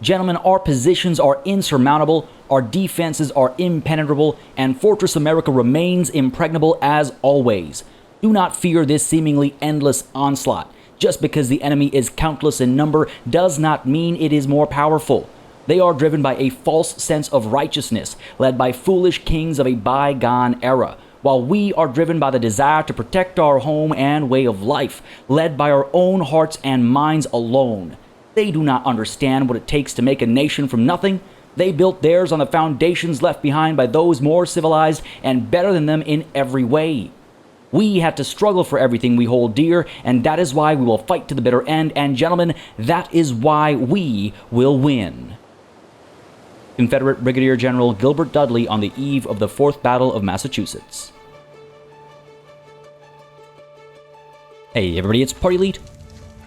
Gentlemen, our positions are insurmountable, our defenses are impenetrable, and Fortress America remains impregnable as always. Do not fear this seemingly endless onslaught. Just because the enemy is countless in number does not mean it is more powerful. They are driven by a false sense of righteousness, led by foolish kings of a bygone era, while we are driven by the desire to protect our home and way of life, led by our own hearts and minds alone. They do not understand what it takes to make a nation from nothing. They built theirs on the foundations left behind by those more civilized and better than them in every way. We had to struggle for everything we hold dear, and that is why we will fight to the bitter end, and gentlemen, that is why we will win. Confederate Brigadier General Gilbert Dudley on the eve of the Fourth Battle of Massachusetts. Hey everybody, it's PartyElite.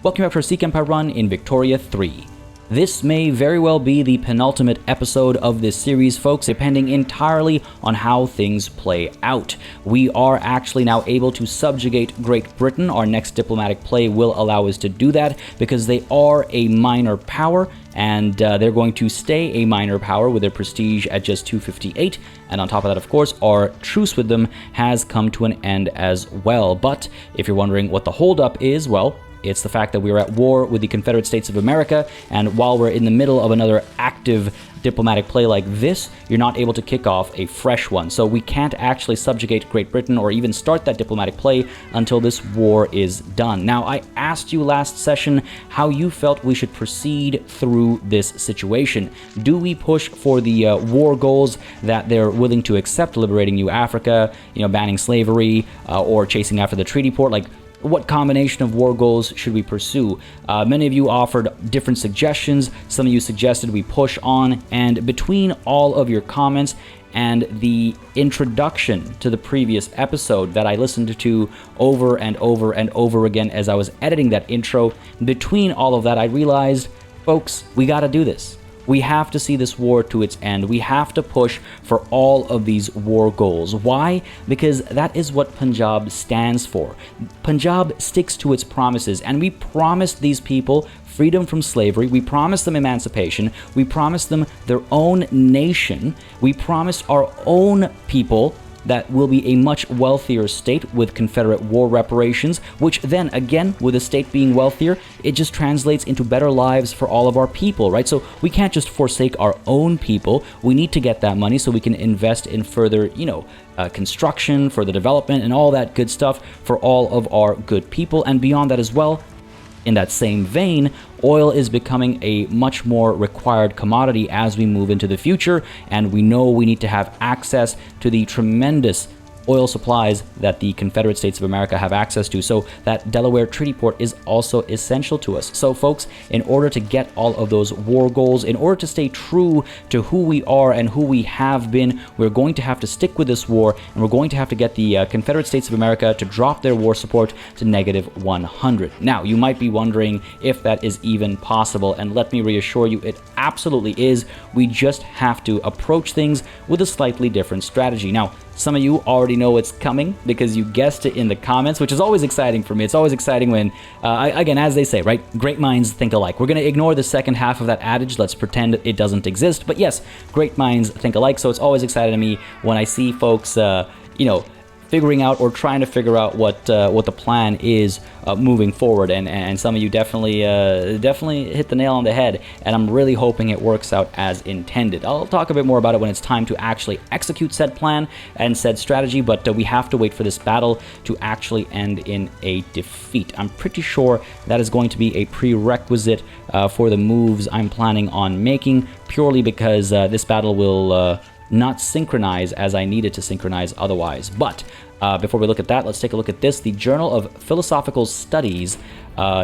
Welcome back to our Sikh Empire run in Victoria 3. This may very well be the penultimate episode of this series, folks, depending entirely on how things play out. We are actually now able to subjugate Great Britain. Our next diplomatic play will allow us to do that because they are a minor power, and they're going to stay a minor power with their prestige at just 258. And on top of that, of course, our truce with them has come to an end as well. But if you're wondering what the holdup is, well, it's the fact that we are at war with the Confederate States of America, and while we're in the middle of another active diplomatic play like this, you're not able to kick off a fresh one. So we can't actually subjugate Great Britain or even start that diplomatic play until this war is done. Now, I asked you last session how you felt we should proceed through this situation. Do we push for the war goals that they're willing to accept, liberating New Africa, banning slavery, or chasing after the treaty port? What combination of war goals should we pursue? Many of you offered different suggestions. Some of you suggested we push on, and between all of your comments and the introduction to the previous episode that I listened to over and over and over again as I was editing that intro, between all of that I realized, folks, we gotta do this. We have to see this war to its end. We have to push for all of these war goals. Why? Because that is what Punjab stands for. Punjab sticks to its promises, and we promised these people freedom from slavery. We promised them emancipation. We promised them their own nation. We promised our own people that will be a much wealthier state with Confederate war reparations, which then, again, with the state being wealthier, it just translates into better lives for all of our people, right? So we can't just forsake our own people. We need to get that money so we can invest in further, construction, further development, and all that good stuff for all of our good people. And beyond that as well, in that same vein, oil is becoming a much more required commodity as we move into the future, and we know we need to have access to the tremendous oil supplies that the Confederate States of America have access to. So that Delaware Treaty Port is also essential to us. So folks, in order to get all of those war goals, in order to stay true to who we are and who we have been, we're going to have to stick with this war, and we're going to have to get the Confederate States of America to drop their war support to -100. Now, you might be wondering if that is even possible, and let me reassure you, it absolutely is. We just have to approach things with a slightly different strategy. Now, some of you already know it's coming because you guessed it in the comments, which is always exciting for me. It's always exciting when, again, as they say, right? Great minds think alike. We're going to ignore the second half of that adage. Let's pretend it doesn't exist. But yes, great minds think alike. So it's always exciting to me when I see folks, figuring out or trying to figure out what the plan is moving forward, and some of you definitely hit the nail on the head, and I'm really hoping it works out as intended. I'll talk a bit more about it when it's time to actually execute said plan and said strategy, but we have to wait for this battle to actually end in a defeat. I'm pretty sure that is going to be a prerequisite for the moves I'm planning on making, purely because this battle will not synchronize as I needed to synchronize otherwise. But before we look at that, let's take a look at this. The Journal of Philosophical Studies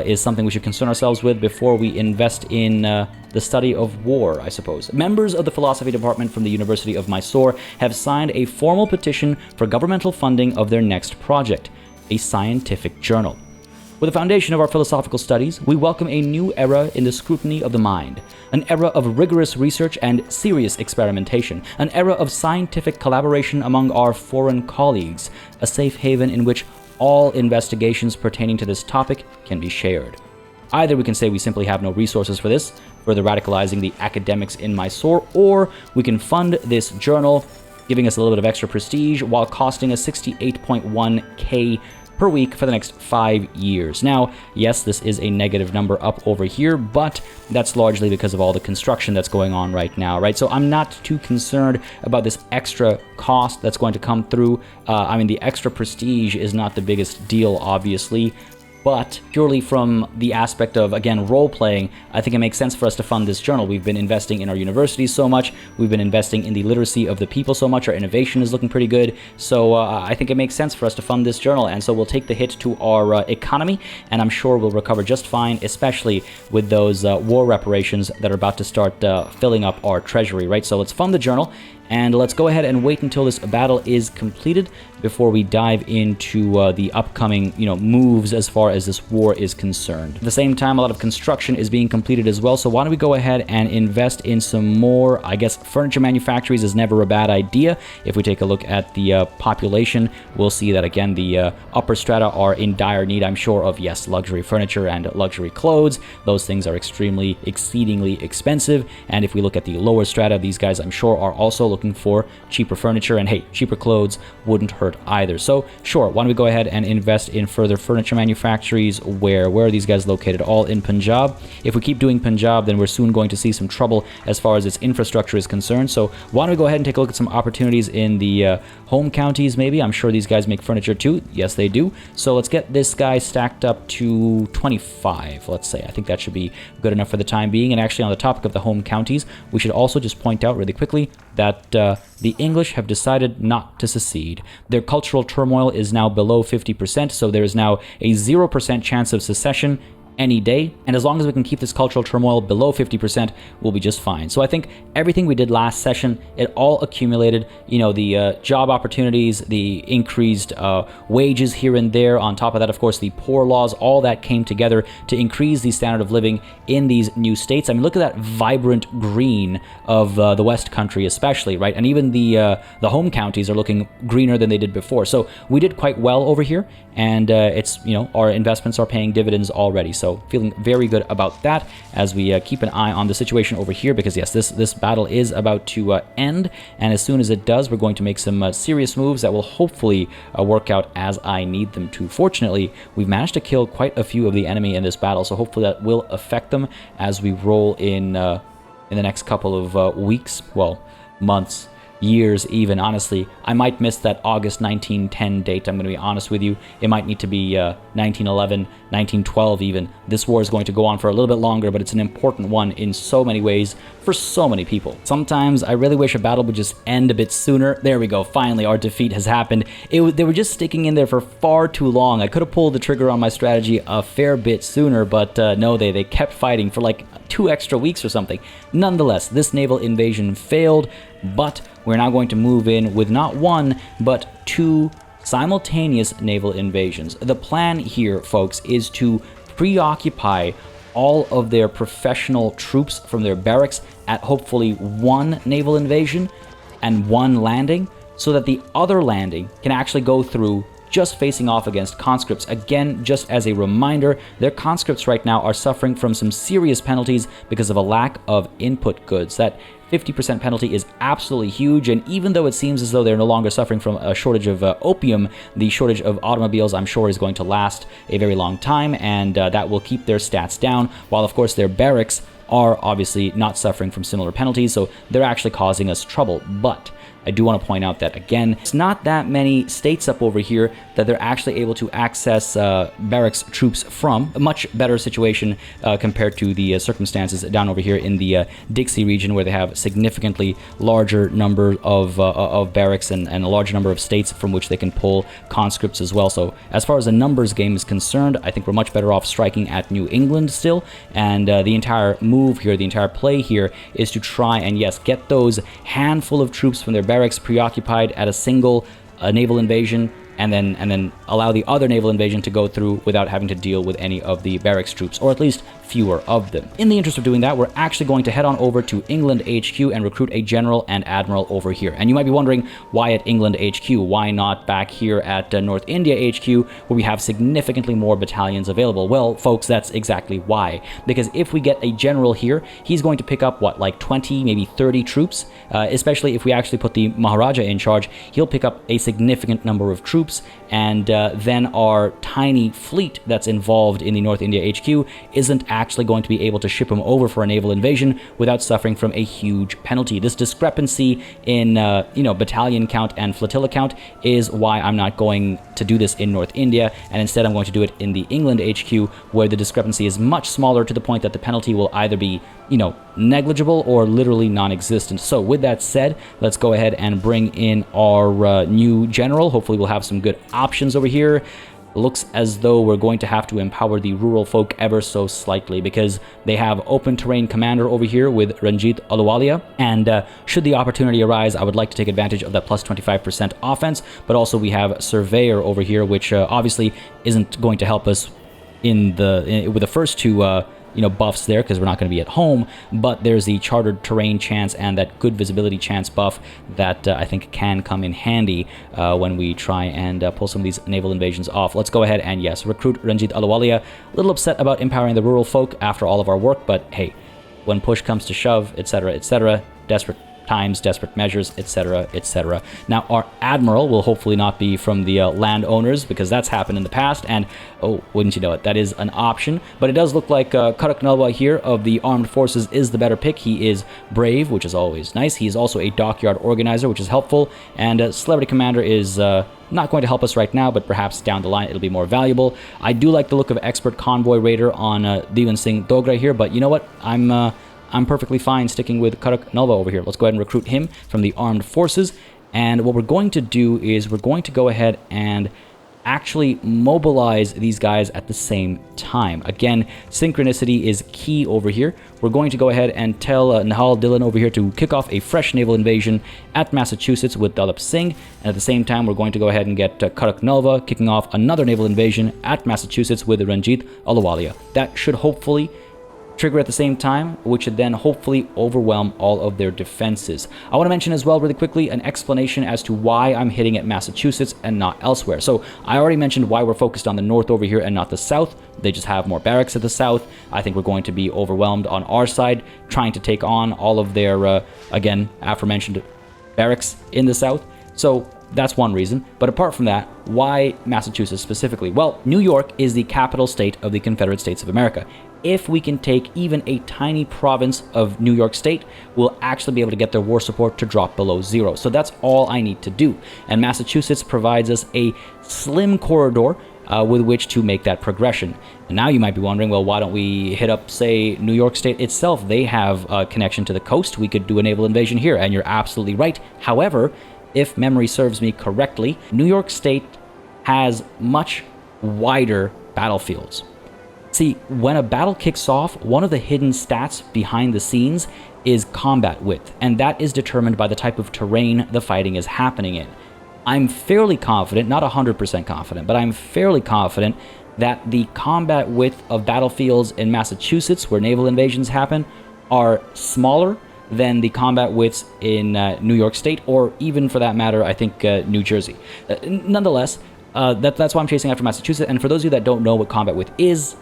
is something we should concern ourselves with before we invest in the study of war, I suppose. Members of the philosophy department from the University of Mysore have signed a formal petition for governmental funding of their next project, a scientific journal. With the foundation of our philosophical studies, we welcome a new era in the scrutiny of the mind, an era of rigorous research and serious experimentation, an era of scientific collaboration among our foreign colleagues, a safe haven in which all investigations pertaining to this topic can be shared. Either we can say we simply have no resources for this, further radicalizing the academics in Mysore, or we can fund this journal, giving us a little bit of extra prestige while costing us 68.1k per week for the next 5 years. Now, yes, this is a negative number up over here, but that's largely because of all the construction that's going on right now, right? So I'm not too concerned about this extra cost that's going to come through. I mean, the extra prestige is not the biggest deal, obviously, but purely from the aspect of, again, role-playing, I think it makes sense for us to fund this journal. We've been investing in our universities so much, we've been investing in the literacy of the people so much, our innovation is looking pretty good, so I think it makes sense for us to fund this journal, and so we'll take the hit to our economy, and I'm sure we'll recover just fine, especially with those war reparations that are about to start filling up our treasury, right? So let's fund the journal, and let's go ahead and wait until this battle is completed before we dive into the upcoming, moves as far as this war is concerned. At the same time, a lot of construction is being completed as well, so why don't we go ahead and invest in some more, I guess, furniture manufactories is never a bad idea. If we take a look at the population, we'll see that, again, the upper strata are in dire need, I'm sure, of, yes, luxury furniture and luxury clothes. Those things are exceedingly expensive, and if we look at the lower strata, these guys, I'm sure, are also looking for cheaper furniture, and hey, cheaper clothes wouldn't hurt either. So sure, why don't we go ahead and invest in further furniture manufactories? Where are these guys located? All in Punjab. If we keep doing Punjab, then we're soon going to see some trouble as far as its infrastructure is concerned. So why don't we go ahead and take a look at some opportunities in the home counties, maybe? I'm sure these guys make furniture too. Yes, they do. So let's get this guy stacked up to 25, let's say. I think that should be good enough for the time being. And actually, on the topic of the home counties, we should also just point out really quickly that the English have decided not to secede. Their cultural turmoil is now below 50%, so there is now a 0% chance of secession any day, and as long as we can keep this cultural turmoil below 50%, we'll be just fine. So I think everything we did last session, it all accumulated, the job opportunities, the increased wages here and there, on top of that, of course, the poor laws, all that came together to increase the standard of living in these new states. I mean, look at that vibrant green of the West Country especially, right? And even the home counties are looking greener than they did before. So we did quite well over here, and it's, our investments are paying dividends already. So feeling very good about that as we keep an eye on the situation over here, because yes, this battle is about to end, and as soon as it does, we're going to make some serious moves that will hopefully work out as I need them to. Fortunately, we've managed to kill quite a few of the enemy in this battle, so hopefully that will affect them as we roll in the next couple of weeks, well, months, years even. Honestly, I might miss that August 1910 date. I'm going to be honest with you. It might need to be 1911, 1912 even. This war is going to go on for a little bit longer, but it's an important one in so many ways for so many people. Sometimes I really wish a battle would just end a bit sooner. There we go. Finally, our defeat has happened. They were just sticking in there for far too long. I could have pulled the trigger on my strategy a fair bit sooner, but no, they kept fighting for like 2 extra weeks or something. Nonetheless, this naval invasion failed, but we're now going to move in with not 1, but 2 simultaneous naval invasions. The plan here, folks, is to preoccupy all of their professional troops from their barracks at hopefully 1 naval invasion and 1 landing, so that the other landing can actually go through just facing off against conscripts. Again, just as a reminder, their conscripts right now are suffering from some serious penalties because of a lack of input goods. That 50% penalty is absolutely huge, and even though it seems as though they're no longer suffering from a shortage of opium, the shortage of automobiles, I'm sure, is going to last a very long time, and that will keep their stats down, while of course their barracks are obviously not suffering from similar penalties, so they're actually causing us trouble. But I do want to point out that, again, it's not that many states up over here that they're actually able to access barracks troops from. A much better situation compared to the circumstances down over here in the Dixie region, where they have significantly larger number of barracks and a large number of states from which they can pull conscripts as well. So as far as the numbers game is concerned, I think we're much better off striking at New England still, and the entire move here, the entire play here, is to try and, yes, get those handful of troops from their barracks preoccupied at a single naval invasion, and then allow the other naval invasion to go through without having to deal with any of the barracks troops, or at least fewer of them. In the interest of doing that, we're actually going to head on over to England HQ and recruit a general and admiral over here. And you might be wondering, why at England HQ? Why not back here at North India HQ, where we have significantly more battalions available? Well, folks, that's exactly why. Because if we get a general here, he's going to pick up, what, like 20, maybe 30 troops? Especially if we actually put the Maharaja in charge, he'll pick up a significant number of troops, and then our tiny fleet that's involved in the North India HQ isn't actually going to be able to ship him over for a naval invasion without suffering from a huge penalty. This discrepancy in battalion count and flotilla count is why I'm not going to do this in North India, and instead I'm going to do it in the England HQ, where the discrepancy is much smaller, to the point that the penalty will either be negligible or literally non-existent. So with that said, let's go ahead and bring in our new general. Hopefully we'll have some good options over here. Looks as though we're going to have to empower the rural folk ever so slightly, because they have open terrain commander over here with Ranjit Ahluwalia, and should the opportunity arise, I would like to take advantage of that plus 25% offense. But also we have surveyor over here, which obviously isn't going to help us with the first two buffs there, because we're not going to be at home, but there's the chartered terrain chance and that good visibility chance buff that I think can come in handy when we try and pull some of these naval invasions off. Let's go ahead and, yes, recruit Ranjit Ahluwalia. A little upset about empowering the rural folk after all of our work, but hey, when push comes to shove, etc., desperate times, desperate measures, etc., etc. Now, our admiral will hopefully not be from the landowners, because that's happened in the past, and oh, wouldn't you know it, that is an option. But it does look like Karak Nalwa here of the armed forces is the better pick. He is brave, which is always nice. He is also a dockyard organizer, which is helpful, and celebrity commander is not going to help us right now, but perhaps down the line it'll be more valuable. I do like the look of expert convoy raider on Diwan Singh Dogra here, but you know what, I'm perfectly fine sticking with Karak Nalwa over here. Let's go ahead and recruit him from the armed forces. And what we're going to do is we're going to go ahead and actually mobilize these guys at the same time. Again, synchronicity is key over here. We're going to go ahead and tell Nahal Dillon over here to kick off a fresh naval invasion at Massachusetts with Dalip Singh. And at the same time, we're going to go ahead and get Karak Nalwa kicking off another naval invasion at Massachusetts with Ranjit Ahluwalia. That should hopefully trigger at the same time, which should then hopefully overwhelm all of their defenses. I want to mention as well really quickly an explanation as to why I'm hitting at Massachusetts and not elsewhere. So I already mentioned why we're focused on the north over here and not the south. They just have more barracks at the south. I think we're going to be overwhelmed on our side trying to take on all of their, again, aforementioned barracks in the south. So that's one reason. But apart from that, why Massachusetts specifically? Well, New York is the capital state of the Confederate States of America. If we can take even a tiny province of New York State, we'll actually be able to get their war support to drop below zero. So that's all I need to do. And Massachusetts provides us a slim corridor with which to make that progression. And now you might be wondering, well, why don't we hit up, say, New York State itself? They have a connection to the coast. We could do a naval invasion here, and you're absolutely right. However, if memory serves me correctly, New York State has much wider battlefields. See, when a battle kicks off, one of the hidden stats behind the scenes is combat width, and that is determined by the type of terrain the fighting is happening in. I'm fairly confident, not 100% confident, but I'm fairly confident that the combat width of battlefields in Massachusetts, where naval invasions happen, are smaller than the combat widths in New York State, or even for that matter, I think New Jersey. Nonetheless, that's why I'm chasing after Massachusetts, and for those of you that don't know what combat width is,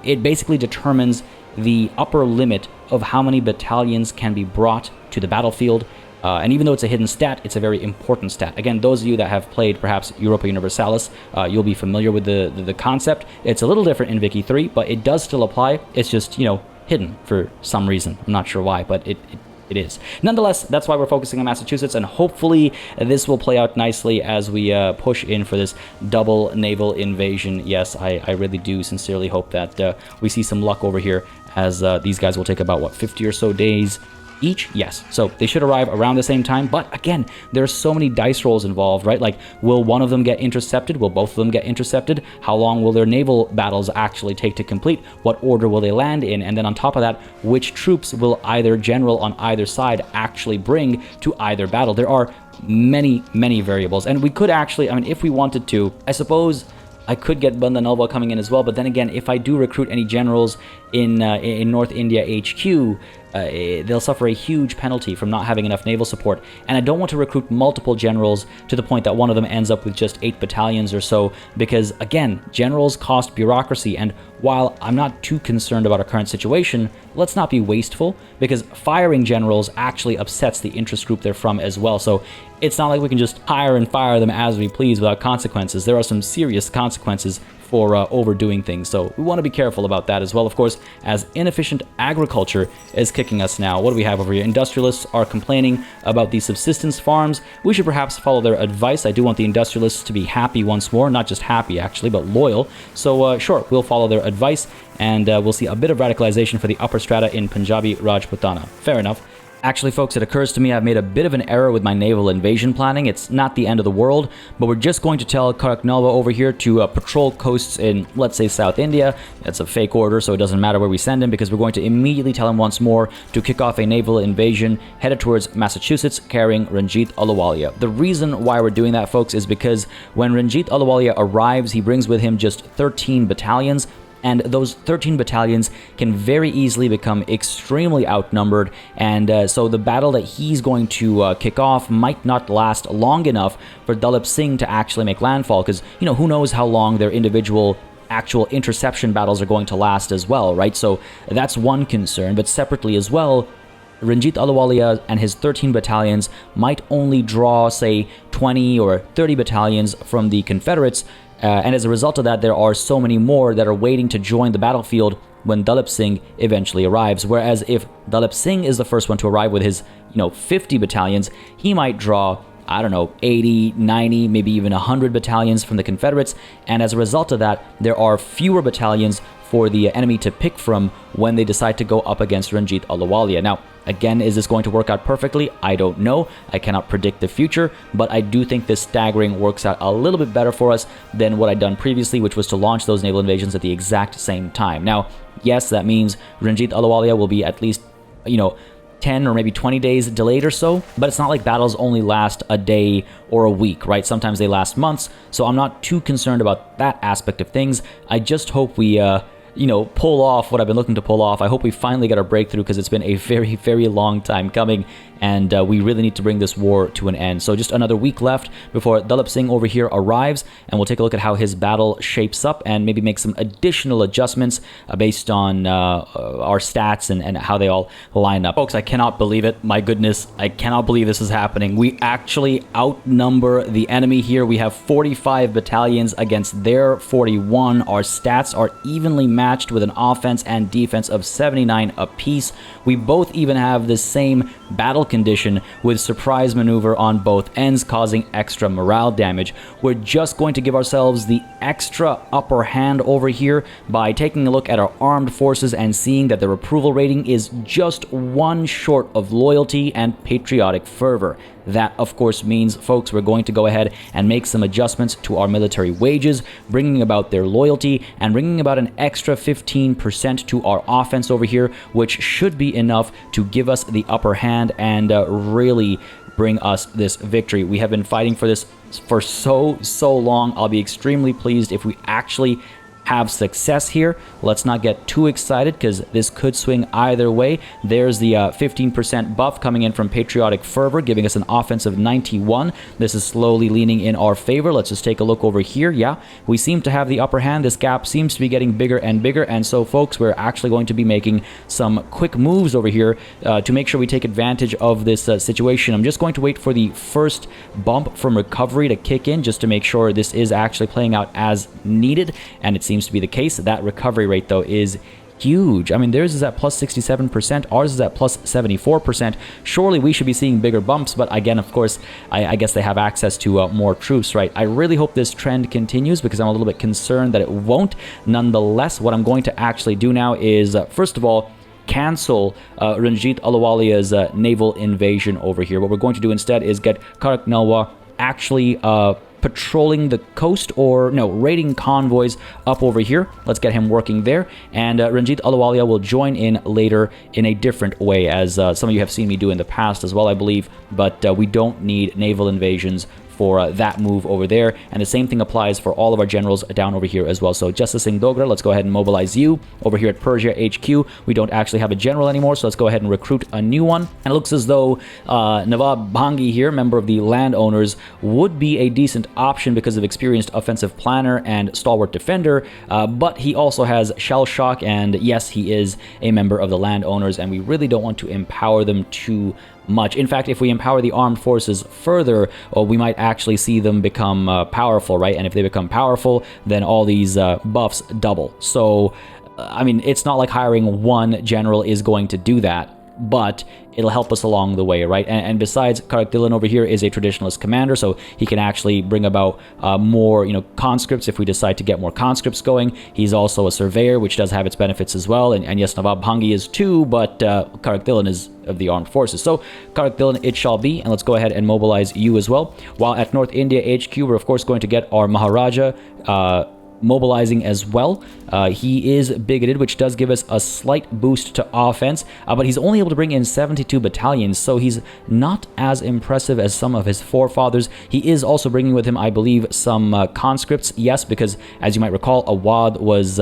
it basically determines the upper limit of how many battalions can be brought to the battlefield. And even though it's a hidden stat, it's a very important stat. Again, those of you that have played perhaps Europa Universalis, you'll be familiar with the concept. It's a little different in Vicky 3, but it does still apply. It's just, hidden for some reason. I'm not sure why, but it is. Nonetheless, that's why we're focusing on Massachusetts, and hopefully this will play out nicely as we push in for this double naval invasion. Yes, I really do sincerely hope that we see some luck over here, as these guys will take about, 50 or so days each? Yes. So they should arrive around the same time, but again, there's so many dice rolls involved, right? Like, will one of them get intercepted? Will both of them get intercepted? How long will their naval battles actually take to complete? What order will they land in? And then on top of that, which troops will either general on either side actually bring to either battle? There are many, many variables, and we could actually, if we wanted to, I suppose I could get Banda Nalva coming in as well, but then again, if I do recruit any generals in North India HQ, they'll suffer a huge penalty from not having enough naval support, and I don't want to recruit multiple generals to the point that one of them ends up with just 8 battalions or so, because again, generals cost bureaucracy, and while I'm not too concerned about our current situation, let's not be wasteful, because firing generals actually upsets the interest group they're from as well. So it's not like we can just hire and fire them as we please without consequences. There are some serious consequences for overdoing things, so we want to be careful about that as well, of course, as inefficient agriculture is kicking us now. What do we have over here? Industrialists are complaining about the subsistence farms. We should perhaps follow their advice. I do want the industrialists to be happy once more, not just happy actually, but loyal. So sure, we'll follow their advice, and we'll see a bit of radicalization for the upper strata in Punjabi Rajputana. Fair enough. Actually, folks, it occurs to me I've made a bit of an error with my naval invasion planning. It's not the end of the world, but we're just going to tell Karaknalva over here to patrol coasts in, let's say, South India. That's a fake order, so it doesn't matter where we send him, because we're going to immediately tell him once more to kick off a naval invasion headed towards Massachusetts, carrying Ranjit Ahluwalia. The reason why we're doing that, folks, is because when Ranjit Ahluwalia arrives, he brings with him just 13 battalions, and those 13 battalions can very easily become extremely outnumbered, and so the battle that he's going to kick off might not last long enough for Dalip Singh to actually make landfall, because, you know, who knows how long their individual actual interception battles are going to last as well, right? So that's one concern, but separately as well, Ranjit Ahluwalia and his 13 battalions might only draw, say, 20 or 30 battalions from the Confederates, and as a result of that, there are so many more that are waiting to join the battlefield when Dalip Singh eventually arrives. Whereas if Dalip Singh is the first one to arrive with his, 50 battalions, he might draw, I don't know, 80, 90, maybe even 100 battalions from the Confederates, and as a result of that, there are fewer battalions for the enemy to pick from when they decide to go up against Ranjit Ahluwalia. Now, again, is this going to work out perfectly? I don't know. I cannot predict the future, but I do think this staggering works out a little bit better for us than what I'd done previously, which was to launch those naval invasions at the exact same time. Now, yes, that means Ranjit Ahluwalia will be at least, 10 or maybe 20 days delayed or so, but it's not like battles only last a day or a week, right? Sometimes they last months, so I'm not too concerned about that aspect of things. I just hope we pull off what I've been looking to pull off. I hope we finally get our breakthrough, because it's been a very, very long time coming, and we really need to bring this war to an end. So just another week left before Dalip Singh over here arrives, and we'll take a look at how his battle shapes up and maybe make some additional adjustments based on our stats and how they all line up. Folks, I cannot believe it. My goodness, I cannot believe this is happening. We actually outnumber the enemy here. We have 45 battalions against their 41. Our stats are evenly matched with an offense and defense of 79 apiece. We both even have the same battle condition with surprise maneuver on both ends, causing extra morale damage. We're just going to give ourselves the extra upper hand over here by taking a look at our armed forces and seeing that their approval rating is just one short of loyalty and patriotic fervor. That, of course, means, folks, we're going to go ahead and make some adjustments to our military wages, bringing about their loyalty and bringing about an extra 15% to our offense over here, which should be enough to give us the upper hand and really bring us this victory. We have been fighting for this for so long. I'll be extremely pleased if we actually have success here. Let's not get too excited, because this could swing either way. There's the 15% buff coming in from patriotic fervor, giving us an offense of 91. This is slowly leaning in our favor. Let's just take a look over here. Yeah, we seem to have the upper hand. This gap seems to be getting bigger and bigger, and so, folks, we're actually going to be making some quick moves over here to make sure we take advantage of this situation. I'm just going to wait for the first bump from recovery to kick in, just to make sure this is actually playing out as needed, and it seems to be the case. That recovery rate, though, is huge. I mean, theirs is at plus 67%, ours is at plus 74%. Surely we should be seeing bigger bumps, but again, of course, I guess they have access to more troops, right? I really hope this trend continues, because I'm a little bit concerned that it won't. Nonetheless, what I'm going to actually do now is, first of all, cancel Ranjit Ahluwalia's naval invasion over here. What we're going to do instead is get Karaknalwa actually patrolling the coast, or no, raiding convoys up over here. Let's get him working there, and Ranjit Ahluwalia will join in later in a different way, as some of you have seen me do in the past as well, I believe, but we don't need naval invasions for that move over there. And the same thing applies for all of our generals down over here as well. So Justice Singh Dogra, let's go ahead and mobilize you. Over here at Persia HQ, we don't actually have a general anymore, so let's go ahead and recruit a new one. And it looks as though Nawab Bhangi here, member of the landowners, would be a decent option because of experienced offensive planner and stalwart defender, but he also has shell shock, and yes, he is a member of the landowners, and we really don't want to empower them too much. In fact, if we empower the armed forces further, we might actually see them become powerful, right? And if they become powerful, then all these buffs double. So, I mean, it's not like hiring one general is going to do that, but it'll help us along the way, right? And besides, Karak Dylan over here is a traditionalist commander, so he can actually bring about more, conscripts if we decide to get more conscripts going. He's also a surveyor, which does have its benefits as well. And yes, Nawab Bhangi is too, but Karak Dylan is of the armed forces. So Karak Dylan it shall be, and let's go ahead and mobilize you as well. While at North India HQ, we're of course going to get our Maharaja mobilizing as well. He is bigoted, which does give us a slight boost to offense, but he's only able to bring in 72 battalions, so he's not as impressive as some of his forefathers. He is also bringing with him, I believe, some conscripts, yes, because as you might recall, Awadh was,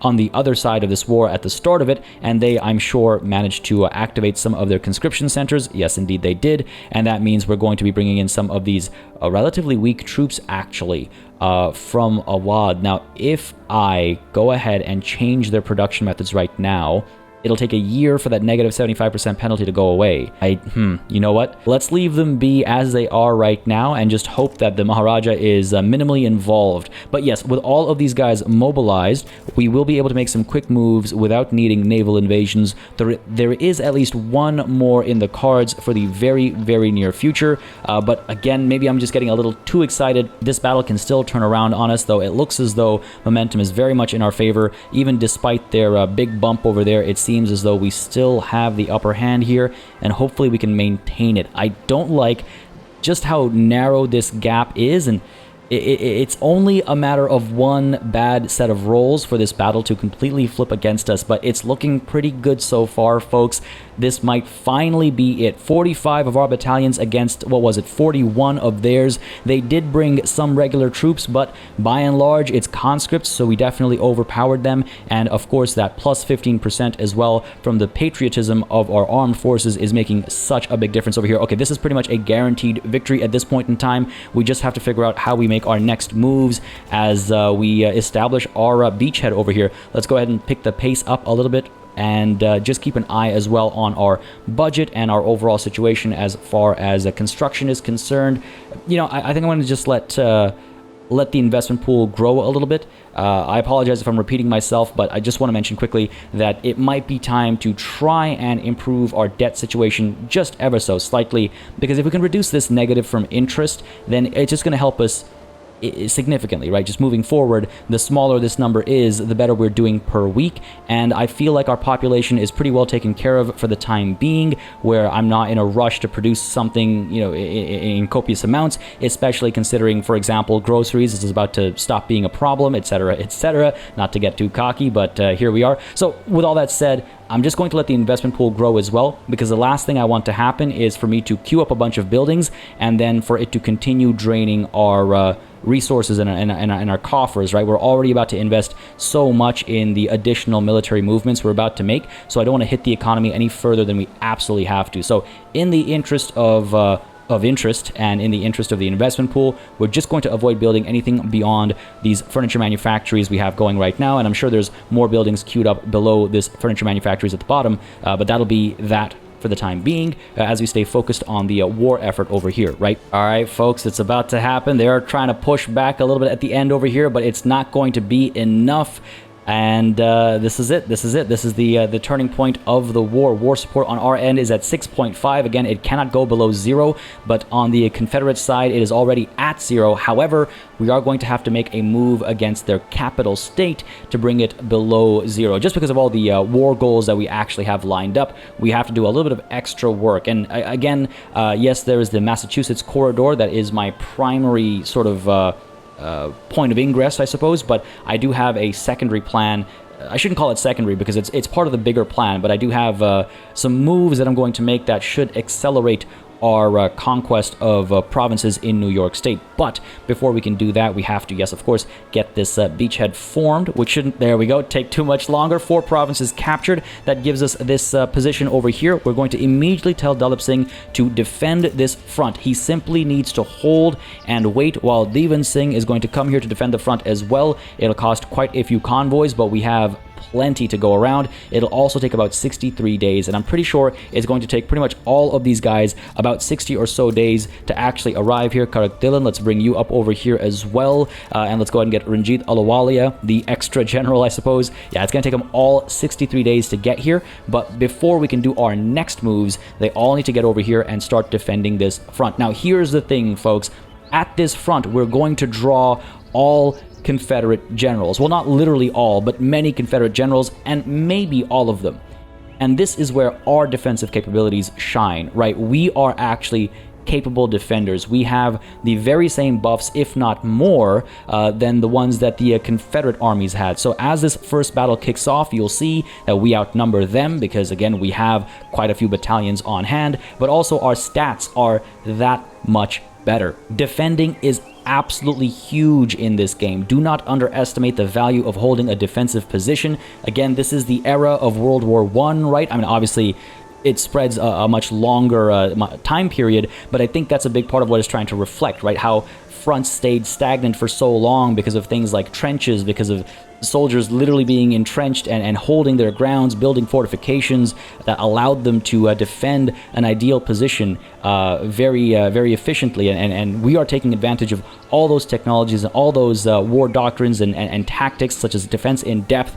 on the other side of this war at the start of it, and they, I'm sure, managed to activate some of their conscription centers. Yes, indeed they did, and that means we're going to be bringing in some of these relatively weak troops, actually, from Awadh. Now, if I go ahead and change their production methods right now, it'll take a year for that negative 75% penalty to go away. You know what? Let's leave them be as they are right now and just hope that the Maharaja is minimally involved. But yes, with all of these guys mobilized, we will be able to make some quick moves without needing naval invasions. There is at least one more in the cards for the very, very near future. But again, maybe I'm just getting a little too excited. This battle can still turn around on us, though. It looks as though momentum is very much in our favor. Even despite their big bump over there, it seems as though we still have the upper hand here, and hopefully we can maintain it. I don't like just how narrow this gap is, and it's only a matter of one bad set of rolls for this battle to completely flip against us, but it's looking pretty good so far, folks. This might finally be it. 45 of our battalions against, 41 of theirs. They did bring some regular troops, but by and large, it's conscripts, so we definitely overpowered them. And of course, that plus 15% as well from the patriotism of our armed forces is making such a big difference over here. Okay, this is pretty much a guaranteed victory at this point in time. We just have to figure out how we make our next moves as we establish our beachhead over here. Let's go ahead and pick the pace up a little bit, and just keep an eye as well on our budget and our overall situation as far as construction is concerned. I think I'm going to just let the investment pool grow a little bit. I apologize if I'm repeating myself, but I just want to mention quickly that it might be time to try and improve our debt situation just ever so slightly, because if we can reduce this negative from interest, then it's just going to help us significantly, right? Just moving forward, the smaller this number is, the better we're doing per week. And I feel like our population is pretty well taken care of for the time being, where I'm not in a rush to produce something, in copious amounts, especially considering, for example, groceries. This is about to stop being a problem, etc., etc. Not to get too cocky, but here we are. So with all that said, I'm just going to let the investment pool grow as well, because the last thing I want to happen is for me to queue up a bunch of buildings and then for it to continue draining our resources and our coffers, right? We're already about to invest so much in the additional military movements we're about to make, so I don't want to hit the economy any further than we absolutely have to. So in the interest of interest and in the interest of the investment pool, we're just going to avoid building anything beyond these furniture manufactories we have going right now, and I'm sure there's more buildings queued up below this furniture manufactories at the bottom, but that'll be that for the time being, as we stay focused on the war effort over here, right? All right, folks, it's about to happen. They're trying to push back a little bit at the end over here, but it's not going to be enough. And this is it. This is the turning point of the war. War support on our end is at 6.5. Again, it cannot go below 0, but on the Confederate side, it is already at 0. However, we are going to have to make a move against their capital state to bring it below 0. Just because of all the war goals that we actually have lined up, we have to do a little bit of extra work. And again, yes, there is the Massachusetts corridor that is my primary sort of point of ingress, I suppose, but I do have a secondary plan. I shouldn't call it secondary because it's part of the bigger plan, but I do have some moves that I'm going to make that should accelerate our conquest of provinces in New York State. But before we can do that, we have to, yes, of course, get this beachhead formed, which shouldn't, there we go, take too much longer. 4 provinces captured. That gives us this position over here. We're going to immediately tell Dalip Singh to defend this front. He simply needs to hold and wait while Devan Singh is going to come here to defend the front as well. It'll cost quite a few convoys, but we have plenty to go around. It'll also take about 63 days, and I'm pretty sure it's going to take pretty much all of these guys about 60 or so days to actually arrive here. Karak Dylan, let's bring you up over here as well, and let's go ahead and get Ranjit Alawalia, the extra general, I suppose. Yeah, it's going to take them all 63 days to get here, but before we can do our next moves, they all need to get over here and start defending this front. Now, here's the thing, folks. At this front, we're going to draw all Confederate generals. Well, not literally all, but many Confederate generals, and maybe all of them. And this is where our defensive capabilities shine, right? We are actually capable defenders. We have the very same buffs, if not more, than the ones that the Confederate armies had. So as this first battle kicks off, you'll see that we outnumber them because, again, we have quite a few battalions on hand, but also our stats are that much better. Defending is absolutely huge in this game. Do not underestimate the value of holding a defensive position. Again, this is the era of World War I, right? I mean, obviously, it spreads a much longer time period, but I think that's a big part of what it's trying to reflect, right? How fronts stayed stagnant for so long because of things like trenches, because of soldiers literally being entrenched and holding their grounds, building fortifications that allowed them to defend an ideal position very efficiently. And we are taking advantage of all those technologies and all those war doctrines and tactics, such as defense in depth,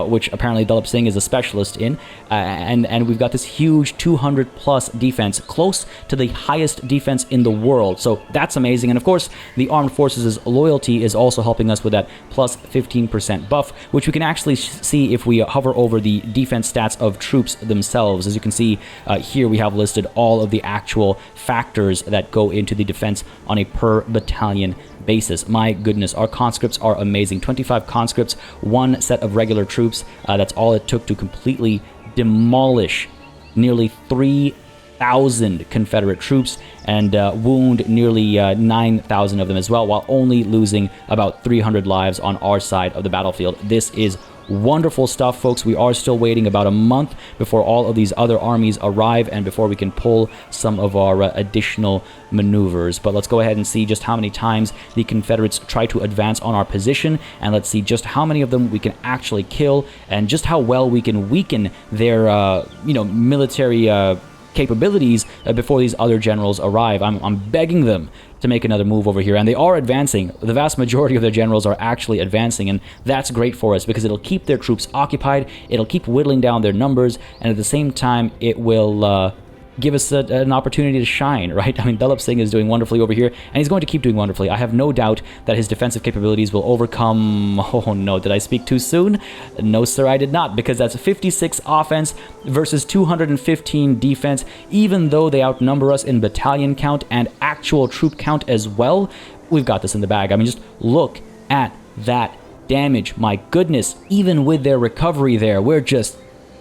which apparently Dalip Singh is a specialist in. And we've got this huge 200-plus defense, close to the highest defense in the world. So that's amazing. And of course, the armed forces' loyalty is also helping us with that plus 15% buff, which we can actually see if we hover over the defense stats of troops themselves. As you can see here, we have listed all of the actual factors that go into the defense on a per battalion basis. My goodness, our conscripts are amazing. 25 conscripts, 1 set of regular troops. That's all it took to completely demolish nearly 3,000 Confederate troops and wound nearly 9,000 of them as well, while only losing about 300 lives on our side of the battlefield. This is wonderful stuff, folks. We are still waiting about a month before all of these other armies arrive and before we can pull some of our additional maneuvers. But let's go ahead and see just how many times the Confederates try to advance on our position, and let's see just how many of them we can actually kill and just how well we can weaken their military capabilities before these other generals arrive. I'm begging them to make another move over here, and they are advancing. The vast majority of their generals are actually advancing, and that's great for us because it'll keep their troops occupied, it'll keep whittling down their numbers, and at the same time it will give us an opportunity to shine, right? I mean, Dalip Singh is doing wonderfully over here, and he's going to keep doing wonderfully. I have no doubt that his defensive capabilities will overcome... Oh no, did I speak too soon? No, sir, I did not, because that's 56 offense versus 215 defense. Even though they outnumber us in battalion count and actual troop count as well, we've got this in the bag. I mean, just look at that damage. My goodness, even with their recovery there, we're just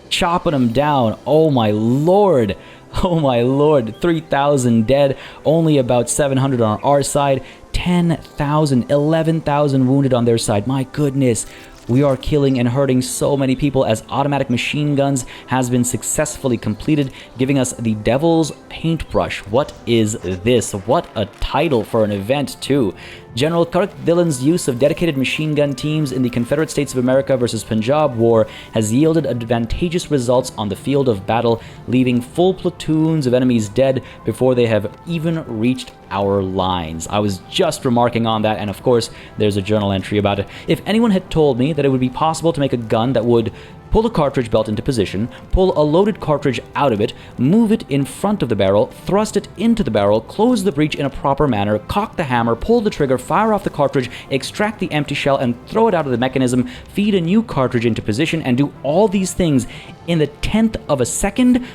chopping them down. Oh my lord. Oh my lord, 3,000 dead, only about 700 on our side, 10,000, 11,000 wounded on their side. My goodness, we are killing and hurting so many people as automatic machine guns has been successfully completed, giving us the Devil's Paintbrush. What is this? What a title for an event, too. General Karak Dillon's use of dedicated machine gun teams in the Confederate States of America versus Punjab War has yielded advantageous results on the field of battle, leaving full platoons of enemies dead before they have even reached our lines. I was just remarking on that, and of course, there's a journal entry about it. If anyone had told me that it would be possible to make a gun that would pull the cartridge belt into position, pull a loaded cartridge out of it, move it in front of the barrel, thrust it into the barrel, close the breech in a proper manner, cock the hammer, pull the trigger, fire off the cartridge, extract the empty shell, and throw it out of the mechanism, feed a new cartridge into position, and do all these things in the 10th of a second,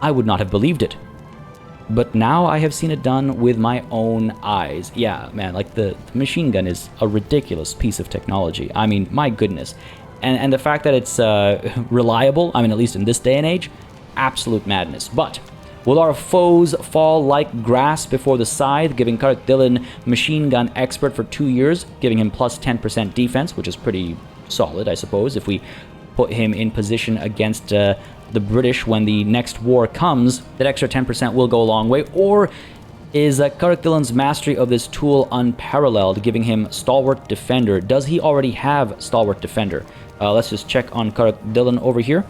I would not have believed it. But now I have seen it done with my own eyes. Yeah, man, like the machine gun is a ridiculous piece of technology. I mean, my goodness. And the fact that it's reliable, I mean, at least in this day and age, absolute madness. But Will our foes fall like grass before the scythe, giving Karak Dillon machine gun expert for 2 years, giving him plus 10% defense, which is pretty solid, I suppose, if we put him in position against the British when the next war comes. That extra 10% will go a long way. Or is Karak Dillon's mastery of this tool unparalleled, giving him Stalwart Defender? Does he already have Stalwart Defender? Let's just check on Karak Dillon over here.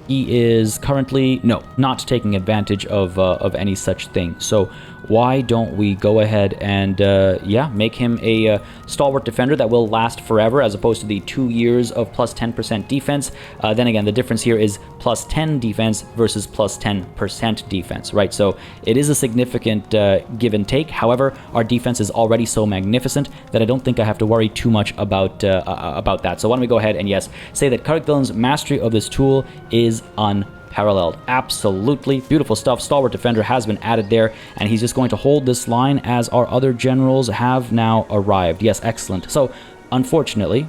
He is currently, no, not taking advantage of any such thing. So why don't we go ahead and, yeah, make him a Stalwart Defender that will last forever, as opposed to the 2 years of plus 10% defense. Then again, the difference here is plus 10 defense versus plus 10% defense, right? So it is a significant give and take. However, our defense is already so magnificent that I don't think I have to worry too much about that. So why don't we go ahead and, yes, say that Karak Dillon's mastery of this tool is unparalleled. Absolutely beautiful stuff. Stalwart Defender has been added there, and he's just going to hold this line as our other generals have now arrived. Yes, excellent. So unfortunately,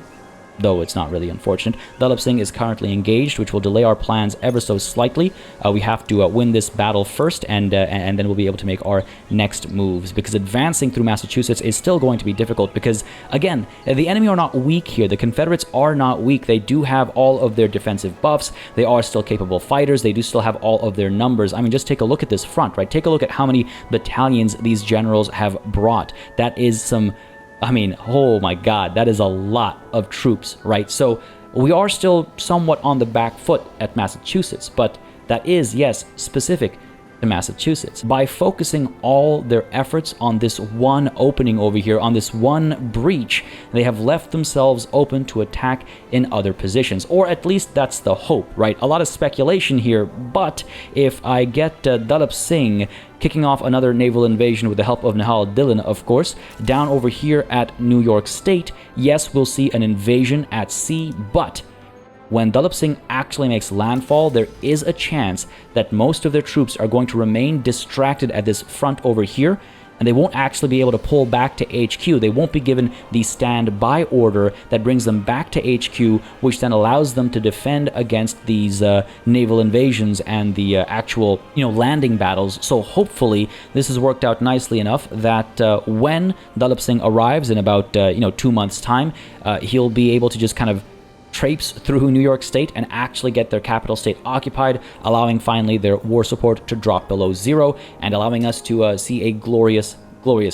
though it's not really unfortunate, Dalip Singh is currently engaged, which will delay our plans ever so slightly. We have to win this battle first, and then we'll be able to make our next moves, because advancing through Massachusetts is still going to be difficult, because, again, the enemy are not weak here. The Confederates are not weak. They do have all of their defensive buffs. They are still capable fighters. They do still have all of their numbers. I mean, just take a look at this front, right? Take a look at how many battalions these generals have brought. That is some... I mean, oh my God, that is a lot of troops, right? So we are still somewhat on the back foot at Massachusetts, but that is, yes, specific to Massachusetts. By focusing all their efforts on this one opening over here, on this one breach, they have left themselves open to attack in other positions, or at least that's the hope, right? A lot of speculation here, but if I get Dalip Singh kicking off another naval invasion with the help of Nahal Dillon, of course, down over here at New York State, yes, we'll see an invasion at sea, but when Dalip Singh actually makes landfall, there is a chance that most of their troops are going to remain distracted at this front over here, and they won't actually be able to pull back to HQ. They won't be given the standby order that brings them back to HQ, which then allows them to defend against these naval invasions and the actual, landing battles. So hopefully this has worked out nicely enough that when Dalip Singh arrives in about 2 months' time, he'll be able to just kind of traipse through New York State and actually get their capital state occupied, allowing finally their war support to drop below zero and allowing us to see a glorious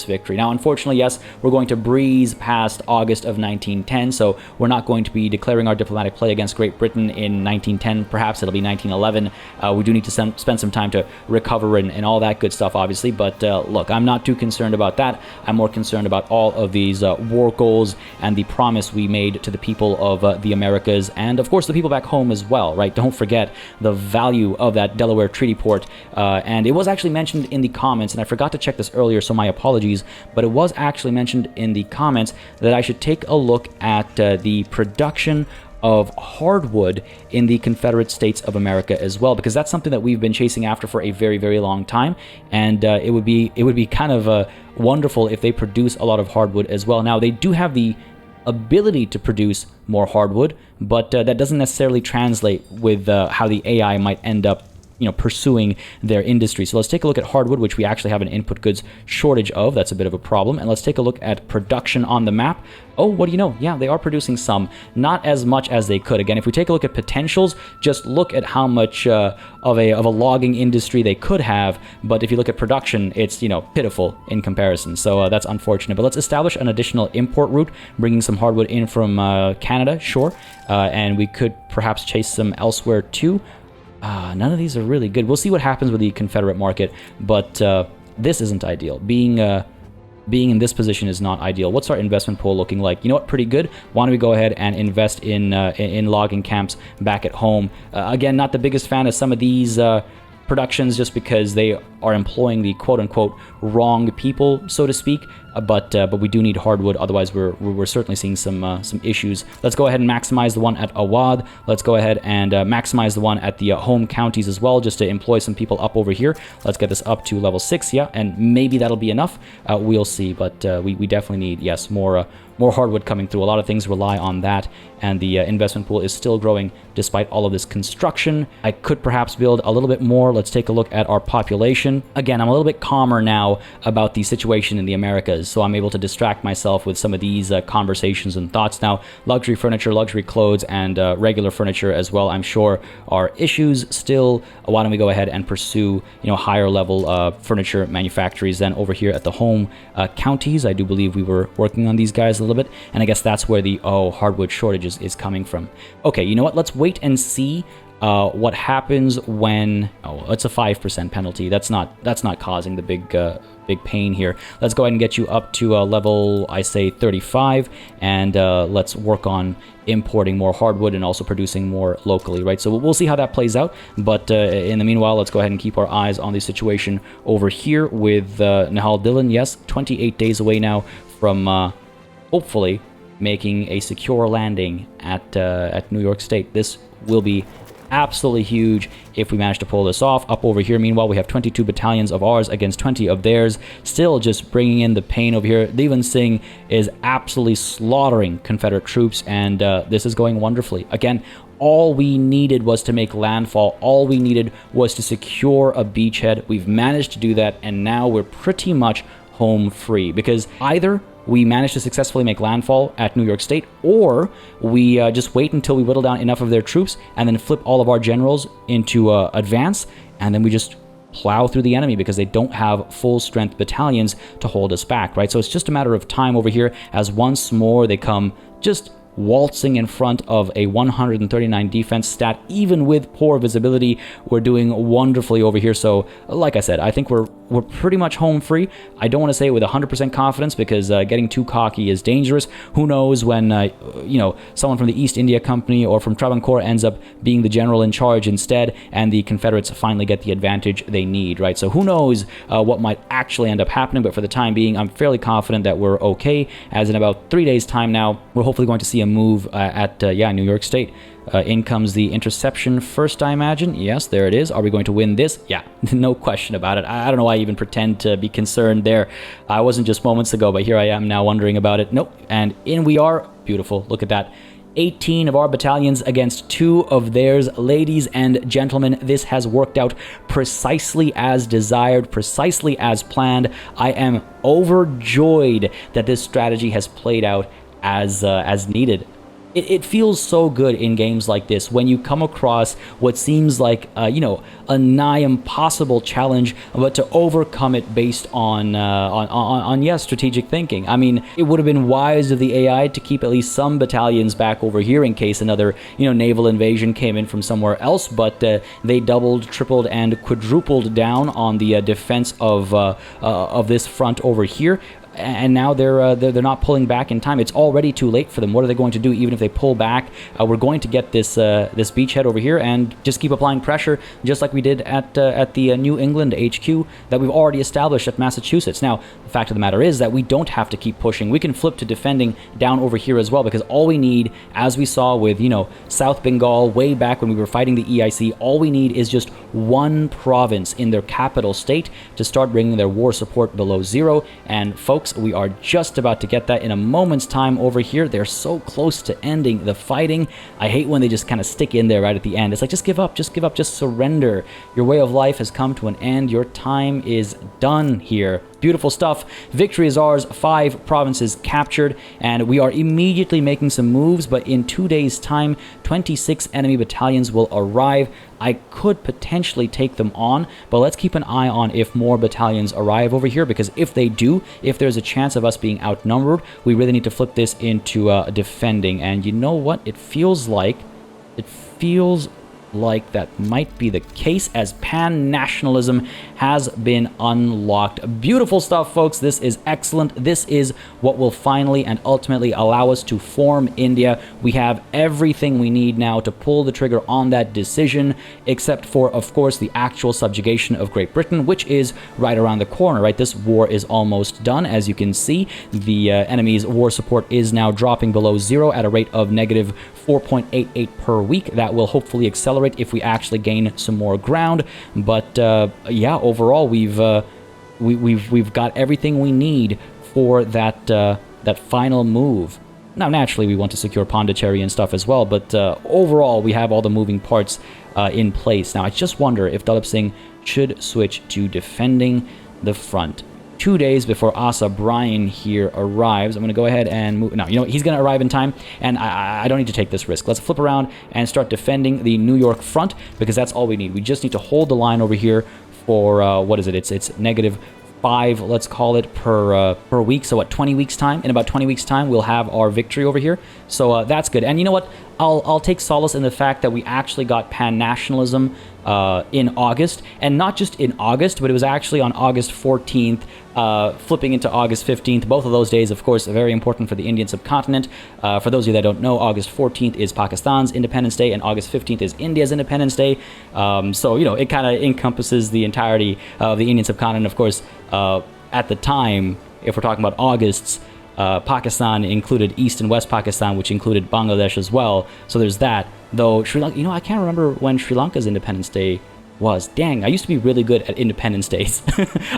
victory. Now, unfortunately, yes, we're going to breeze past August of 1910, so we're not going to be declaring our diplomatic play against Great Britain in 1910. Perhaps it'll be 1911. We do need to spend some time to recover and all that good stuff, obviously, but look, I'm not too concerned about that. I'm more concerned about all of these war goals and the promise we made to the people of the Americas, and of course the people back home as well, right? Don't forget the value of that Delaware Treaty Port, and it was actually mentioned in the comments, and I forgot to check this earlier, so my apologies, but it was actually mentioned in the comments that I should take a look at the production of hardwood in the Confederate States of America as well, because that's something that we've been chasing after for a very, very long time, and it would be kind of wonderful if they produce a lot of hardwood as well. Now, they do have the ability to produce more hardwood, but that doesn't necessarily translate with how the AI might end up pursuing their industry. So let's take a look at hardwood, which we actually have an input goods shortage of. That's a bit of a problem. And let's take a look at production on the map. Oh, what do you know? Yeah, they are producing some. Not as much as they could. Again, if we take a look at potentials, just look at how much of a logging industry they could have. But if you look at production, it's, pitiful in comparison. So that's unfortunate. But let's establish an additional import route, bringing some hardwood in from Canada, sure. And we could perhaps chase some elsewhere too. None of these are really good. We'll see what happens with the Confederate market, but this isn't ideal. Being in this position is not ideal. What's our investment pool looking like? You know what? Pretty good. Why don't we go ahead and invest in logging camps back at home? Again, not the biggest fan of some of these productions just because they are employing the quote-unquote wrong people, so to speak. But we do need hardwood. Otherwise, we're certainly seeing some issues. Let's go ahead and maximize the one at Awad. Let's go ahead and maximize the one at the home counties as well, just to employ some people up over here. Let's get this up to level 6, yeah, and maybe that'll be enough. We'll see, but we definitely need, yes, more more hardwood coming through. A lot of things rely on that, and the investment pool is still growing despite all of this construction. I could perhaps build a little bit more. Let's take a look at our population. Again, I'm a little bit calmer now about the situation in the Americas, so I'm able to distract myself with some of these conversations and thoughts. Now, luxury furniture, luxury clothes, and regular furniture as well, I'm sure are issues still. Why don't we go ahead and pursue, higher level furniture manufacturers then over here at the home counties. I do believe we were working on these guys a little bit, and I guess that's where the hardwood shortages is coming from. Okay, you know what? Let's wait and see what happens when it's a 5% penalty. That's not causing the big pain here. Let's go ahead and get you up to level, I say 35, and let's work on importing more hardwood and also producing more locally, right? So we'll see how that plays out, but in the meanwhile, let's go ahead and keep our eyes on the situation over here with Naval Dillon. Yes, 28 days away now from hopefully making a secure landing at New York State. This will be absolutely huge if we manage to pull this off. Up over here, meanwhile, we have 22 battalions of ours against 20 of theirs, still just bringing in the pain over here. Devon Singh is absolutely slaughtering Confederate troops, and this is going wonderfully. Again, all we needed was to make landfall. All we needed was to secure a beachhead. We've managed to do that, and now we're pretty much home free, because either we manage to successfully make landfall at New York State, or we just wait until we whittle down enough of their troops and then flip all of our generals into advance, and then we just plow through the enemy because they don't have full strength battalions to hold us back, right? So it's just a matter of time over here as once more they come just waltzing in front of a 139 defense stat. Even with poor visibility, we're doing wonderfully over here. So like I said, I think we're pretty much home free. I don't want to say it with 100% confidence because getting too cocky is dangerous. Who knows when someone from the East India Company or from Travancore ends up being the general in charge instead, and the Confederates finally get the advantage they need, right? So who knows what might actually end up happening, but for the time being, I'm fairly confident that we're okay, as in about 3 days time now, we're hopefully going to see a move at New York State. In comes the interception first, I imagine. Yes, there it is. Are we going to win this? Yeah, no question about it. I don't know why I even pretend to be concerned there. I wasn't just moments ago, but here I am now wondering about it. Nope, and in we are. Beautiful. Look at that. 18 of our battalions against 2 of theirs. Ladies and gentlemen, this has worked out precisely as desired, precisely as planned. I am overjoyed that this strategy has played out as needed. It feels so good in games like this when you come across what seems like a nigh impossible challenge, but to overcome it based on strategic thinking. I mean, it would have been wise of the AI to keep at least some battalions back over here in case another naval invasion came in from somewhere else, but they doubled, tripled, and quadrupled down on the defense of this front over here. And now they're not pulling back in time. It's already too late for them. What are they going to do even if they pull back? We're going to get this beachhead over here and just keep applying pressure, just like we did at the New England HQ that we've already established at Massachusetts. Now, the fact of the matter is that we don't have to keep pushing. We can flip to defending down over here as well, because all we need, as we saw with South Bengal way back when we were fighting the EIC, all we need is just one province in their capital state to start bringing their war support below zero. And folks, we are just about to get that in a moment's time over here. They're so close to ending the fighting. I hate when they just kind of stick in there right at the end. It's like, just give up, just surrender. Your way of life has come to an end. Your time is done here. Beautiful stuff. Victory is ours. 5 provinces captured, and we are immediately making some moves, but in 2 days' time, 26 enemy battalions will arrive. I could potentially take them on, but let's keep an eye on if more battalions arrive over here, because if they do, if there's a chance of us being outnumbered, we really need to flip this into defending. And you know what? It feels like that might be the case, as pan-nationalism has been unlocked. Beautiful stuff, folks. This is excellent. This is what will finally and ultimately allow us to form India. We have everything we need now to pull the trigger on that decision, except for, of course, the actual subjugation of Great Britain, which is right around the corner, right? This war is almost done. As you can see, the enemy's war support is now dropping below zero at a rate of negative 4.88 per week. That will hopefully accelerate if we actually gain some more ground. But overall, we've got everything we need for that that final move. Now, naturally, we want to secure Pondicherry and stuff as well, but overall, we have all the moving parts in place. Now, I just wonder if Dalip Singh should switch to defending the front. 2 days before Asa Bryan here arrives, I'm going to go ahead and move. No, you know what? He's going to arrive in time, and I don't need to take this risk. Let's flip around and start defending the New York front, because that's all we need. We just need to hold the line over here for, what is it? It's -5, let's call it, per week. So what, 20 weeks time? In about 20 weeks time, we'll have our victory over here. So that's good. And you know what? I'll take solace in the fact that we actually got pan-nationalism in August, and not just in August, but it was actually on August 14th, flipping into August 15th. Both of those days, of course, are very important for the Indian subcontinent. For those of you that don't know, August 14th is Pakistan's Independence Day, and August 15th is India's Independence Day. So, you know, it kind of encompasses the entirety of the Indian subcontinent. Of course, at the time, if we're talking about Augusts, Pakistan included East and West Pakistan, which included Bangladesh as well. So there's that. Though Sri Lanka, you know, I can't remember when Sri Lanka's Independence Day was. Dang, I used to be really good at Independence Days.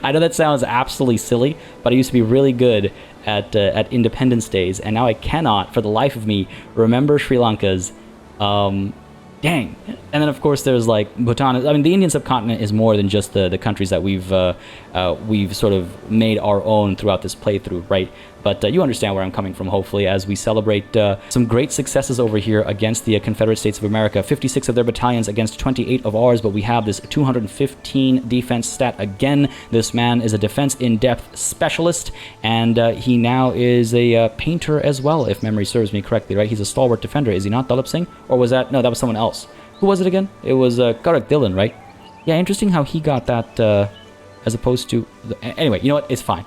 I know that sounds absolutely silly, but I used to be really good at Independence Days, and now I cannot, for the life of me, remember Sri Lanka's. Dang. And then, of course, there's like Bhutan. I mean, the Indian subcontinent is more than just the countries that we've sort of made our own throughout this playthrough, right? But you understand where I'm coming from, hopefully, as we celebrate some great successes over here against the Confederate States of America. 56 of their battalions against 28 of ours, but we have this 215 defense stat again. This man is a defense in-depth specialist, and he now is a painter as well, if memory serves me correctly, right? He's a stalwart defender, is he not, Dalip Singh? Or was that... No, that was someone else. Who was it again? It was Garak Dillon, right? Yeah, interesting how he got that as opposed to... Anyway, you know what? It's fine.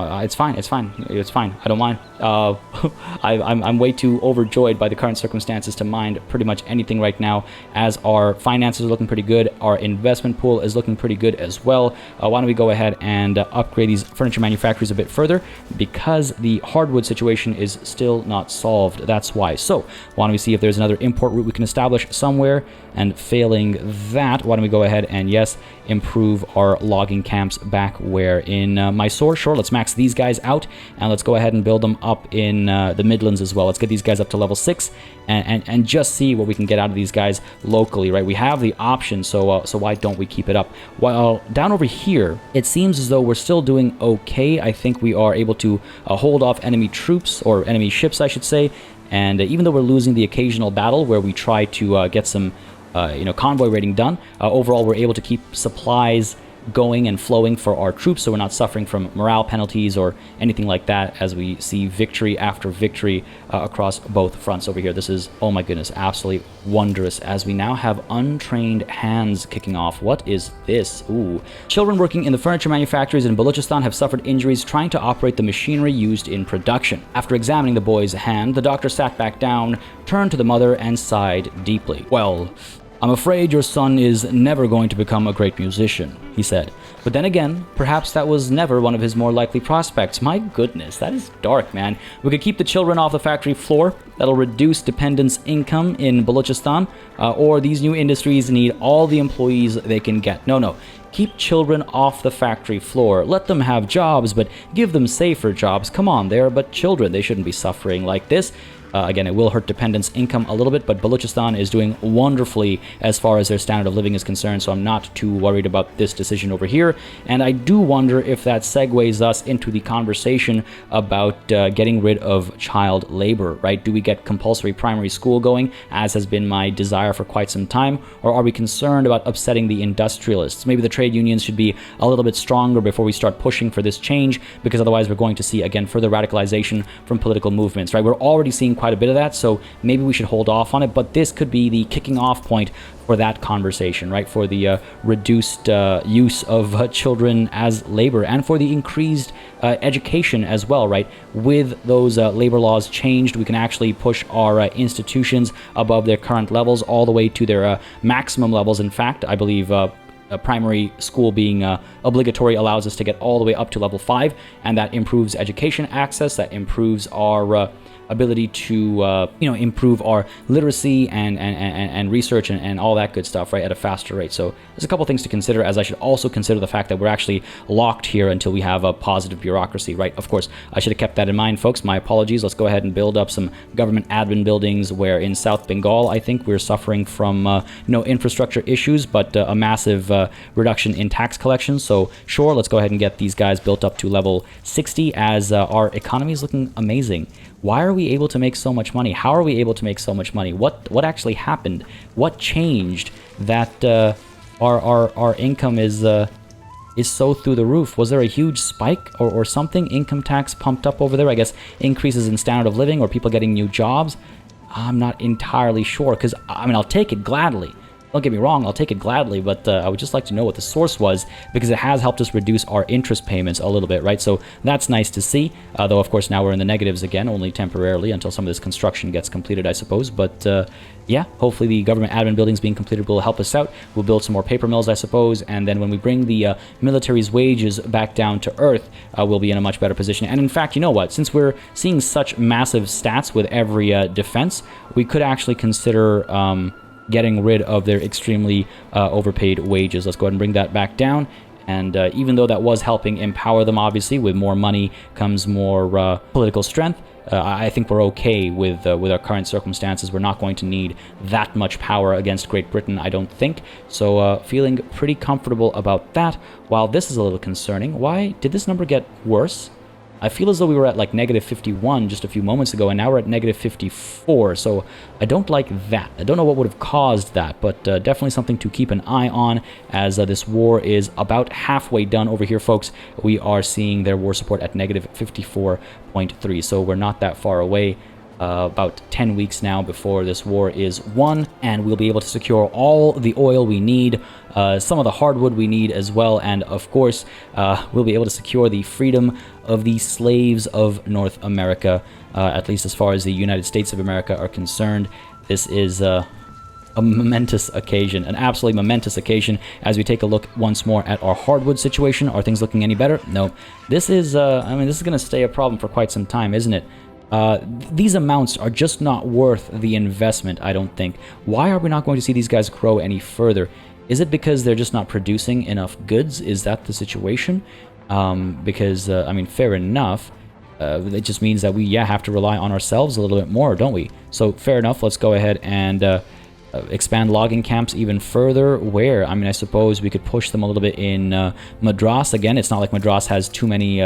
It's fine. I don't mind. I'm way too overjoyed by the current circumstances to mind pretty much anything right now, as our finances are looking pretty good. Our investment pool is looking pretty good as well. Why don't we go ahead and upgrade these furniture manufacturers a bit further, because the hardwood situation is still not solved. That's why. So why don't we see if there's another import route we can establish somewhere, and failing that, why don't we go ahead and, yes, improve our logging camps back where in Mysore. Sure, let's max these guys out, and let's go ahead and build them up in the Midlands as well. Let's get these guys up to level 6 and just see what we can get out of these guys locally, right? We have the option, so why don't we keep it up? While down over here, it seems as though we're still doing okay. I think we are able to hold off enemy troops, or enemy ships, I should say, and even though we're losing the occasional battle where we try to get some convoy raiding done, overall we're able to keep supplies going and flowing for our troops, so we're not suffering from morale penalties or anything like that, as we see victory after victory across both fronts over here. This is, oh my goodness, absolutely wondrous, as we now have untrained hands kicking off. What is this? Ooh. Children working in the furniture manufacturers in Balochistan have suffered injuries trying to operate the machinery used in production. After examining the boy's hand, the doctor sat back down, turned to the mother, and sighed deeply. Well, I'm afraid your son is never going to become a great musician, he said. But then again, perhaps that was never one of his more likely prospects. My goodness, that is dark, man. We could keep the children off the factory floor. That'll reduce dependents' income in Balochistan. Or these new industries need all the employees they can get. No. Keep children off the factory floor. Let them have jobs, but give them safer jobs. Come on, they're but children. They shouldn't be suffering like this. Again, it will hurt dependents' income a little bit, but Balochistan is doing wonderfully as far as their standard of living is concerned, so I'm not too worried about this decision over here. And I do wonder if that segues us into the conversation about getting rid of child labor, right? Do we get compulsory primary school going, as has been my desire for quite some time, or are we concerned about upsetting the industrialists? Maybe the trade unions should be a little bit stronger before we start pushing for this change, because otherwise we're going to see, again, further radicalization from political movements, right? We're already seeing quite a bit of that, so maybe we should hold off on it, but this could be the kicking off point for that conversation, right? For the reduced use of children as labor, and for the increased education as well, right? With those labor laws changed, we can actually push our institutions above their current levels all the way to their maximum levels. In fact, I believe primary school being obligatory allows us to get all the way up to level 5, and that improves education access, that improves our ability to improve our literacy and research and all that good stuff, right, at a faster rate. So there's a couple things to consider, as I should also consider the fact that we're actually locked here until we have a positive bureaucracy, right? Of course, I should have kept that in mind, folks. My apologies. Let's go ahead and build up some government admin buildings, where in South Bengal, I think we're suffering from no infrastructure issues, but a massive reduction in tax collection. So sure, let's go ahead and get these guys built up to level 60, as our economy is looking amazing. Why are we able to make so much money? How are we able to make so much money? What actually happened? What changed that our income is so through the roof? Was there a huge spike or something? Income tax pumped up over there? I guess increases in standard of living, or people getting new jobs? I'm not entirely sure, because I mean, I'll take it gladly. Don't get me wrong, I'll take it gladly, but I would just like to know what the source was, because it has helped us reduce our interest payments a little bit, right? So that's nice to see, though of course now we're in the negatives again, only temporarily until some of this construction gets completed, I suppose. But yeah, hopefully the government admin buildings being completed will help us out. We'll build some more paper mills, I suppose, and then when we bring the military's wages back down to earth, we'll be in a much better position. And in fact, you know what? Since we're seeing such massive stats with every defense, we could actually consider getting rid of their extremely overpaid wages. Let's go ahead and bring that back down. And even though that was helping empower them, obviously, with more money comes more political strength, I think we're okay with our current circumstances. We're not going to need that much power against Great Britain, I don't think. So feeling pretty comfortable about that. While this is a little concerning, why did this number get worse? I feel as though we were at like negative 51 just a few moments ago, and now we're at negative 54, so I don't like that. I don't know what would have caused that, but definitely something to keep an eye on, as this war is about halfway done over here, folks. We are seeing their war support at negative 54.3, so we're not that far away. About 10 weeks now before this war is won, and we'll be able to secure all the oil we need, some of the hardwood we need as well, and of course we'll be able to secure the freedom of the slaves of North America, at least as far as the United States of America are concerned. This is a momentous occasion, an absolutely momentous occasion, as we take a look once more at our hardwood situation. Are things looking any better? No. This is, I mean, this is going to stay a problem for quite some time, isn't it? These amounts are just not worth the investment, I don't think. Why are we not going to see these guys grow any further? Is it because they're just not producing enough goods? Is that the situation? Because, I mean, fair enough. It just means that we, have to rely on ourselves a little bit more, don't we? So, fair enough, let's go ahead and expand logging camps even further. Where? I mean, I suppose we could push them a little bit in Madras. Again, it's not like Madras has too many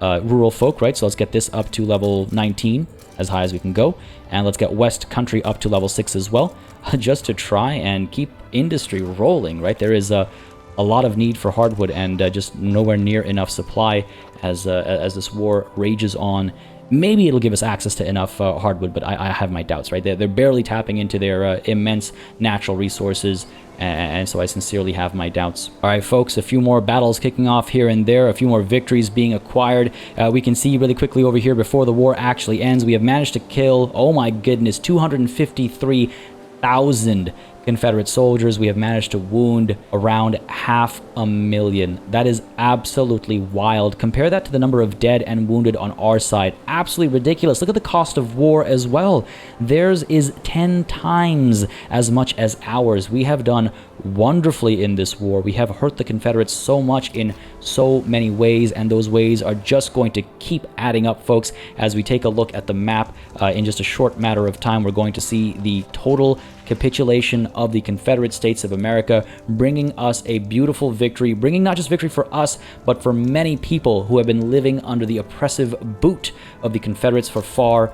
rural folk, right? So let's get this up to level 19, as high as we can go, and let's get West Country up to level 6 as well, just to try and keep industry rolling, right? There is a lot of need for hardwood, and just nowhere near enough supply as this war rages on. Maybe it'll give us access to enough hardwood, but I have my doubts, right? They're barely tapping into their immense natural resources, and so I sincerely have my doubts. All right, folks, a few more battles kicking off here and there, a few more victories being acquired. We can see really quickly over here, before the war actually ends, we have managed to kill, oh my goodness, 253,000 Confederate soldiers. We have managed to wound around 500,000. That is absolutely wild. Compare that to the number of dead and wounded on our side. Absolutely ridiculous. Look at the cost of war as well. Theirs is 10 times as much as ours. We have done wonderfully in this war. We have hurt the Confederates so much in so many ways, and those ways are just going to keep adding up, folks. As we take a look at the map, in just a short matter of time, we're going to see the total capitulation of the Confederate States of America, bringing us a beautiful victory, bringing not just victory for us, but for many people who have been living under the oppressive boot of the Confederates for far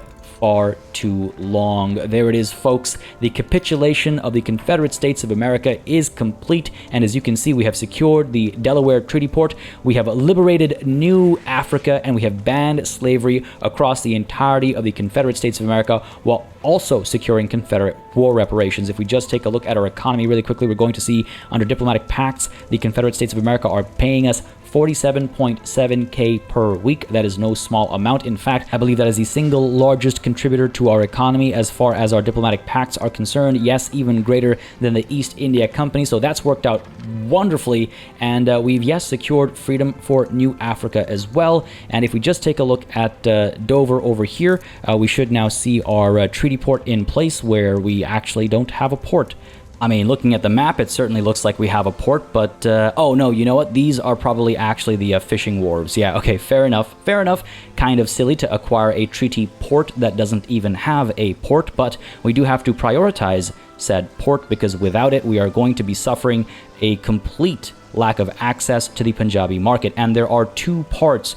too long. There it is, folks. The capitulation of the Confederate States of America is complete, and as you can see, we have secured the Delaware Treaty Port, we have liberated New Africa, and we have banned slavery across the entirety of the Confederate States of America, while also securing Confederate war reparations. If we just take a look at our economy really quickly, we're going to see under diplomatic pacts, the Confederate States of America are paying us 47.7K per week. That is no small amount. In fact, I believe that is the single largest contributor to our economy as far as our diplomatic pacts are concerned. Yes, even greater than the East India Company. So that's worked out wonderfully. And we've, yes, secured freedom for New Africa as well. And if we just take a look at Dover over here, we should now see our treaty port in place where we actually don't have a port. I mean, looking at the map, it certainly looks like we have a port, but, oh no, you know what? These are probably actually the fishing wharves. Yeah, okay, fair enough. Fair enough. Kind of silly to acquire a treaty port that doesn't even have a port, but we do have to prioritize said port because without it, we are going to be suffering a complete lack of access to the Punjabi market. And there are two parts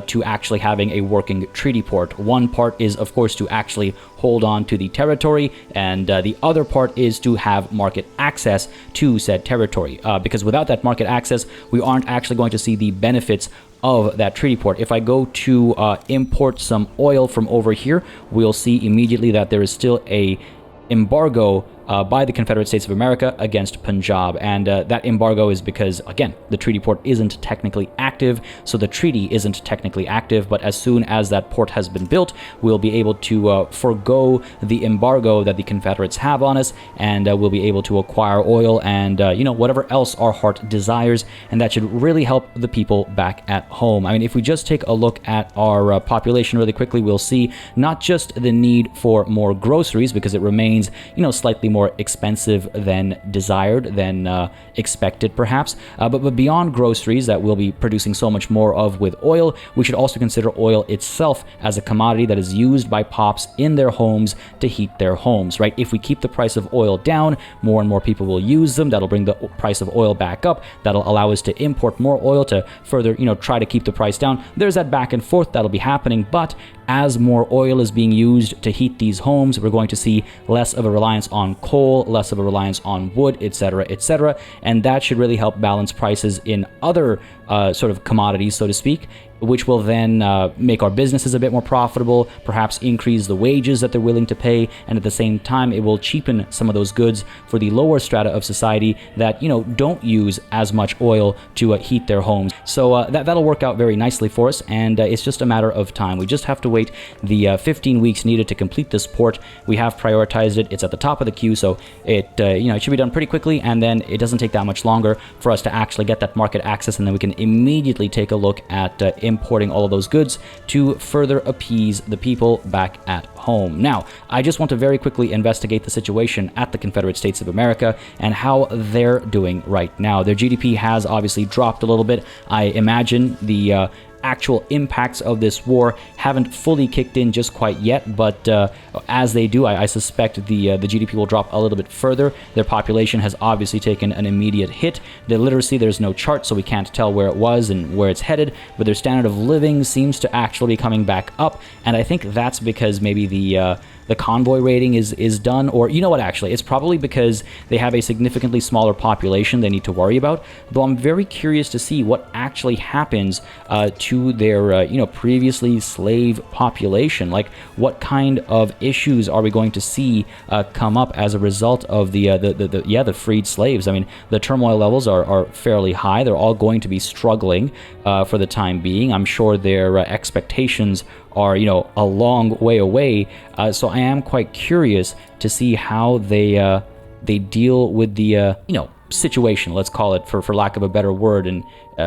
to actually having a working treaty port. One part is, of course, to actually hold on to the territory, and the other part is to have market access to said territory. Because without that market access, we aren't actually going to see the benefits of that treaty port. If I go to import some oil from over here, we'll see immediately that there is still a embargo by the Confederate States of America against Punjab. And that embargo is because, again, the treaty port isn't technically active, so the treaty isn't technically active, but as soon as that port has been built, we'll be able to forego the embargo that the Confederates have on us, and we'll be able to acquire oil and, you know, whatever else our heart desires, and that should really help the people back at home. I mean, if we just take a look at our population really quickly, we'll see not just the need for more groceries, because it remains, you know, slightly more expensive than desired, than expected perhaps, but beyond groceries that we'll be producing so much more of with oil, we should also consider oil itself as a commodity that is used by pops in their homes to heat their homes, right? If we keep the price of oil down, more and more people will use them. That'll bring the price of oil back up. That'll allow us to import more oil to further, you know, try to keep the price down. There's that back and forth that'll be happening, but as more oil is being used to heat these homes, we're going to see less of a reliance on coal, less of a reliance on wood, etc., and that should really help balance prices in other sort of commodities, so to speak, which will then make our businesses a bit more profitable, perhaps increase the wages that they're willing to pay, and at the same time, it will cheapen some of those goods for the lower strata of society that, you know, don't use as much oil to heat their homes. So that'll work out very nicely for us, and it's just a matter of time. We just have to wait the 15 weeks needed to complete this port. We have prioritized it. It's at the top of the queue, so it it should be done pretty quickly, and then it doesn't take that much longer for us to actually get that market access, and then we can immediately take a look at importing all of those goods to further appease the people back at home. Now, I just want to very quickly investigate the situation at the Confederate States of America and how they're doing right now. Their GDP has obviously dropped a little bit. I imagine the actual impacts of this war haven't fully kicked in just quite yet, but as they do, I suspect the GDP will drop a little bit further. Their population has obviously taken an immediate hit. Their literacy, there's no chart, so we can't tell where it was and where it's headed, but their standard of living seems to actually be coming back up, and I think that's because maybe the convoy rating is done, or you know what, actually, it's probably because they have a significantly smaller population they need to worry about, though I'm very curious to see what actually happens to their, previously slave population. Like, what kind of issues are we going to see come up as a result of the freed slaves? I mean, the turmoil levels are fairly high. They're all going to be struggling for the time being. I'm sure their expectations are, a long way away. So I am quite curious to see how they deal with the, situation, let's call it, for lack of a better word, and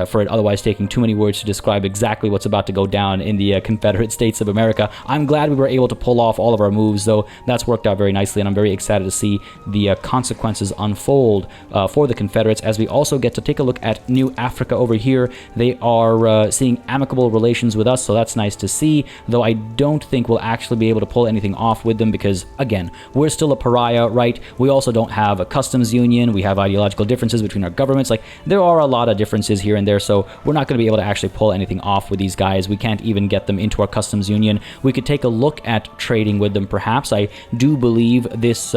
for it otherwise taking too many words to describe exactly what's about to go down in the Confederate States of America. I'm glad we were able to pull off all of our moves, though. That's worked out very nicely, and I'm very excited to see the consequences unfold for the Confederates, as we also get to take a look at New Africa over here. They are seeing amicable relations with us, so that's nice to see, though I don't think we'll actually be able to pull anything off with them because, again, we're still a pariah, right? We also don't have a customs union. We have ideological differences between our governments. Like, there are a lot of differences here and there, so we're not going to be able to actually pull anything off with these guys. We can't even get them into our customs union. We could take a look at trading with them, perhaps. I do believe this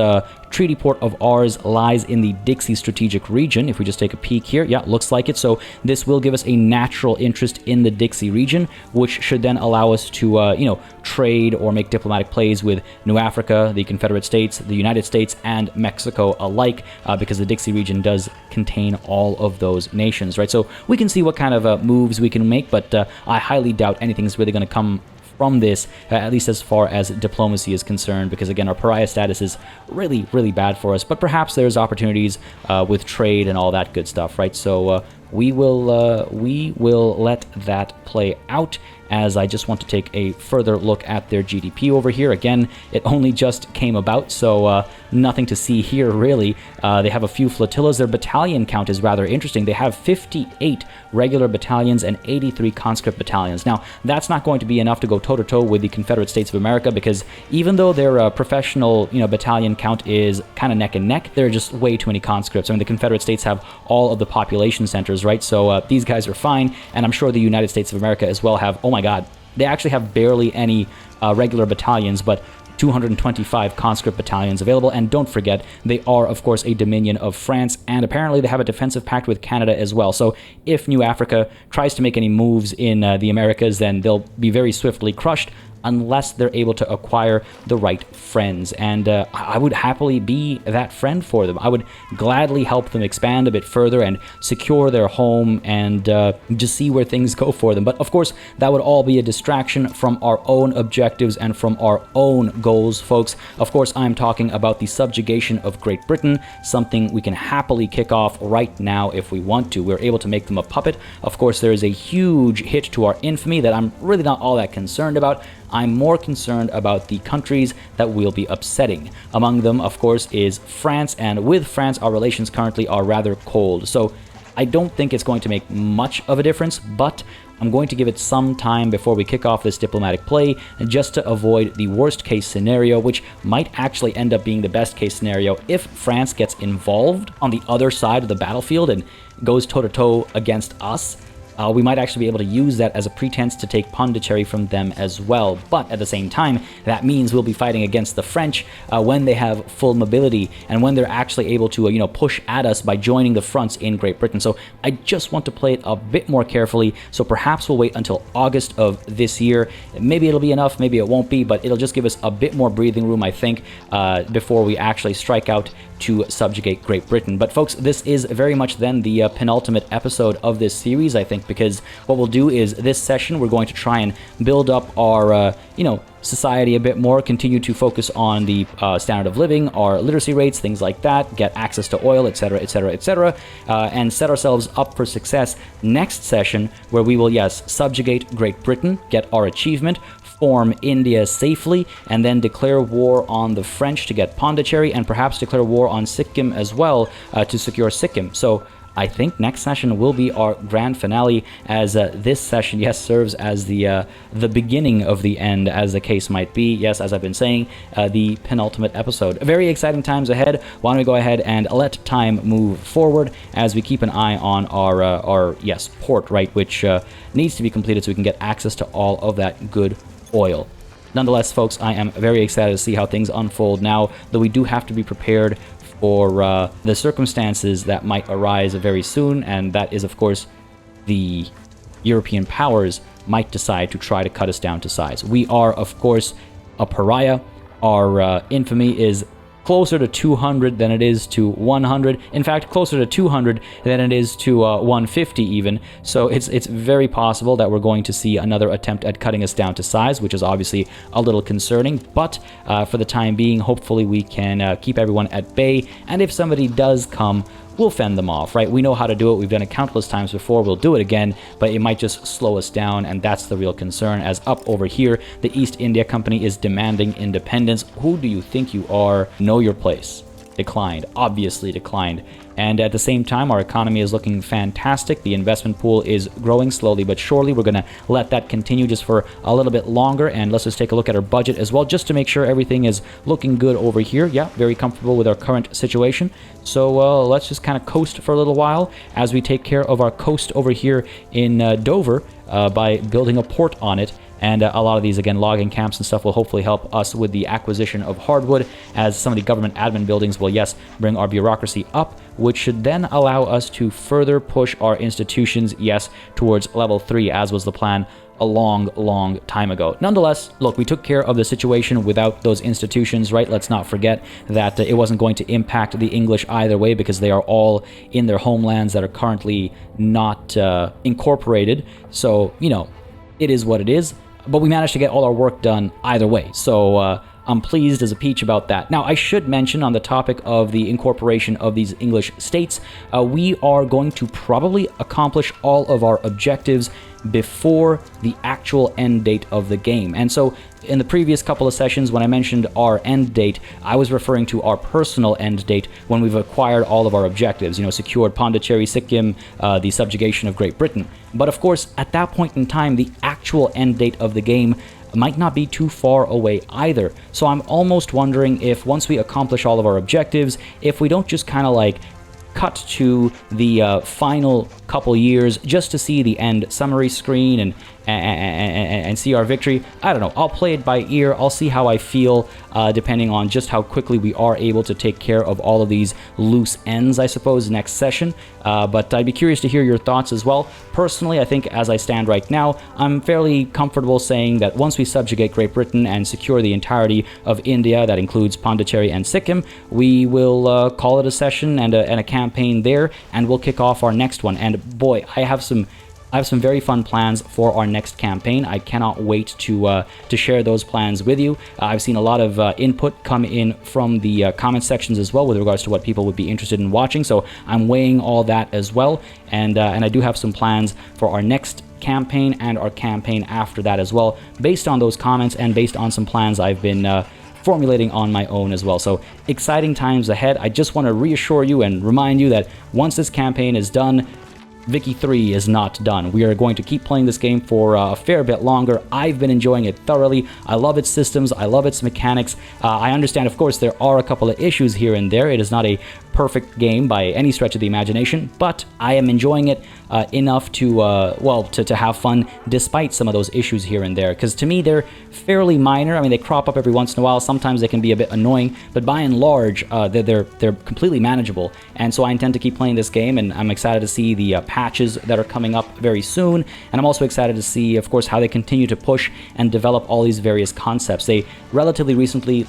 treaty port of ours lies in the Dixie strategic region. If we just take a peek here, yeah, looks like it. So this will give us a natural interest in the Dixie region, which should then allow us to, trade or make diplomatic plays with New Africa, the Confederate States, the United States, and Mexico alike, because the Dixie region does contain all of those nations, right? So we can see what kind of moves we can make, but I highly doubt anything's really going to come from this, at least as far as diplomacy is concerned, because again, our pariah status is really, really bad for us, but perhaps there's opportunities with trade and all that good stuff, right? So we will let that play out, as I just want to take a further look at their GDP over here. Again, it only just came about, so nothing to see here, really. They have a few flotillas. Their battalion count is rather interesting. They have 58 regular battalions and 83 conscript battalions. Now, that's not going to be enough to go toe-to-toe with the Confederate States of America, because even though their professional battalion count is kind of neck and neck, there are just way too many conscripts. I mean, the Confederate States have all of the population centers, right? So these guys are fine, and I'm sure the United States of America as well have, oh my god, they actually have barely any regular battalions, but 225 conscript battalions available. And don't forget, they are, of course, a dominion of France, and apparently they have a defensive pact with Canada as well. So if New Africa tries to make any moves in the Americas, then they'll be very swiftly crushed, unless they're able to acquire the right friends. And I would happily be that friend for them. I would gladly help them expand a bit further and secure their home and just see where things go for them. But of course, that would all be a distraction from our own objectives and from our own goals, folks. Of course, I'm talking about the subjugation of Great Britain, something we can happily kick off right now if we want to. We're able to make them a puppet. Of course, there is a huge hit to our infamy that I'm really not all that concerned about. I'm more concerned about the countries that we'll be upsetting. Among them, of course, is France, and with France, our relations currently are rather cold. So I don't think it's going to make much of a difference, but I'm going to give it some time before we kick off this diplomatic play, just to avoid the worst case scenario, which might actually end up being the best case scenario if France gets involved on the other side of the battlefield and goes toe-to-toe against us. We might actually be able to use that as a pretense to take Pondicherry from them as well. But at the same time, that means we'll be fighting against the French when they have full mobility and when they're actually able to, push at us by joining the fronts in Great Britain. So I just want to play it a bit more carefully. So perhaps we'll wait until August of this year. Maybe it'll be enough, maybe it won't be, but it'll just give us a bit more breathing room, I think, before we actually strike out to subjugate Great Britain. But folks, this is very much then the penultimate episode of this series, I think, because what we'll do is this session, we're going to try and build up our, society a bit more, continue to focus on the standard of living, our literacy rates, things like that, get access to oil, etc., etc., etc., and set ourselves up for success next session, where we will, yes, subjugate Great Britain, get our achievement, form India safely, and then declare war on the French to get Pondicherry, and perhaps declare war on Sikkim as well to secure Sikkim. So I think next session will be our grand finale, as this session, yes, serves as the beginning of the end, as the case might be. Yes, as I've been saying, the penultimate episode. Very exciting times ahead. Why don't we go ahead and let time move forward as we keep an eye on our port, right, which needs to be completed so we can get access to all of that good oil. Nonetheless, folks, I am very excited to see how things unfold now, though we do have to be prepared for the circumstances that might arise very soon, and that is, of course, the European powers might decide to try to cut us down to size. We are, of course, a pariah. Our infamy is closer to 200 than it is to 100. In fact, closer to 200 than it is to 150 even. So it's very possible that we're going to see another attempt at cutting us down to size, which is obviously a little concerning. But for the time being, hopefully we can keep everyone at bay. And if somebody does come, we'll fend them off, right? We know how to do it. We've done it countless times before. We'll do it again, but it might just slow us down, and that's the real concern. As up over here, the East India Company is demanding independence. Who do you think you are? Know your place. Declined. Obviously declined. And at the same time, our economy is looking fantastic. The investment pool is growing slowly but surely. We're going to let that continue just for a little bit longer. And let's just take a look at our budget as well, just to make sure everything is looking good over here. Yeah, very comfortable with our current situation. So let's just kind of coast for a little while as we take care of our coast over here in Dover by building a port on it. And a lot of these, again, logging camps and stuff will hopefully help us with the acquisition of hardwood, as some of the government admin buildings will, yes, bring our bureaucracy up, which should then allow us to further push our institutions, yes, towards level 3, as was the plan a long time ago. Nonetheless, look, we took care of the situation without those institutions, right? Let's not forget that it wasn't going to impact the English either way, because they are all in their homelands that are currently not incorporated. So, you know, it is what it is. But we managed to get all our work done either way. So, I'm pleased as a peach about that. Now, I should mention, on the topic of the incorporation of these English states, we are going to probably accomplish all of our objectives before the actual end date of the game. And so in the previous couple of sessions, when I mentioned our end date, I was referring to our personal end date when we've acquired all of our objectives, you know, secured Pondicherry, Sikkim, the subjugation of Great Britain. But of course, at that point in time, the actual end date of the game might not be too far away either. So I'm almost wondering if, once we accomplish all of our objectives, if we don't just kind of like cut to the final couple years just to see the end summary screen and see our victory. I don't know. I'll play it by ear. I'll see how I feel, depending on just how quickly we are able to take care of all of these loose ends, I suppose, next session. But I'd be curious to hear your thoughts as well. Personally, I think as I stand right now, I'm fairly comfortable saying that once we subjugate Great Britain and secure the entirety of India, that includes Pondicherry and Sikkim, we will call it a session and a campaign there, and we'll kick off our next one. And boy, I have some very fun plans for our next campaign. I cannot wait to share those plans with you. I've seen a lot of input come in from the comment sections as well with regards to what people would be interested in watching, so I'm weighing all that as well, and I do have some plans for our next campaign and our campaign after that as well, based on those comments and based on some plans I've been formulating on my own as well. So exciting times ahead. I just want to reassure you and remind you that once this campaign is done, Vicky 3 is not done. We are going to keep playing this game for a fair bit longer. I've been enjoying it thoroughly. I love its systems. I love its mechanics. I understand, of course, there are a couple of issues here and there. It is not a perfect game by any stretch of the imagination, but I am enjoying it enough to, to have fun despite some of those issues here and there, because to me they're fairly minor. I mean, they crop up every once in a while. Sometimes they can be a bit annoying, but by and large, they're completely manageable. And so I intend to keep playing this game, and I'm excited to see the patches that are coming up very soon. And I'm also excited to see, of course, how they continue to push and develop all these various concepts. They relatively recently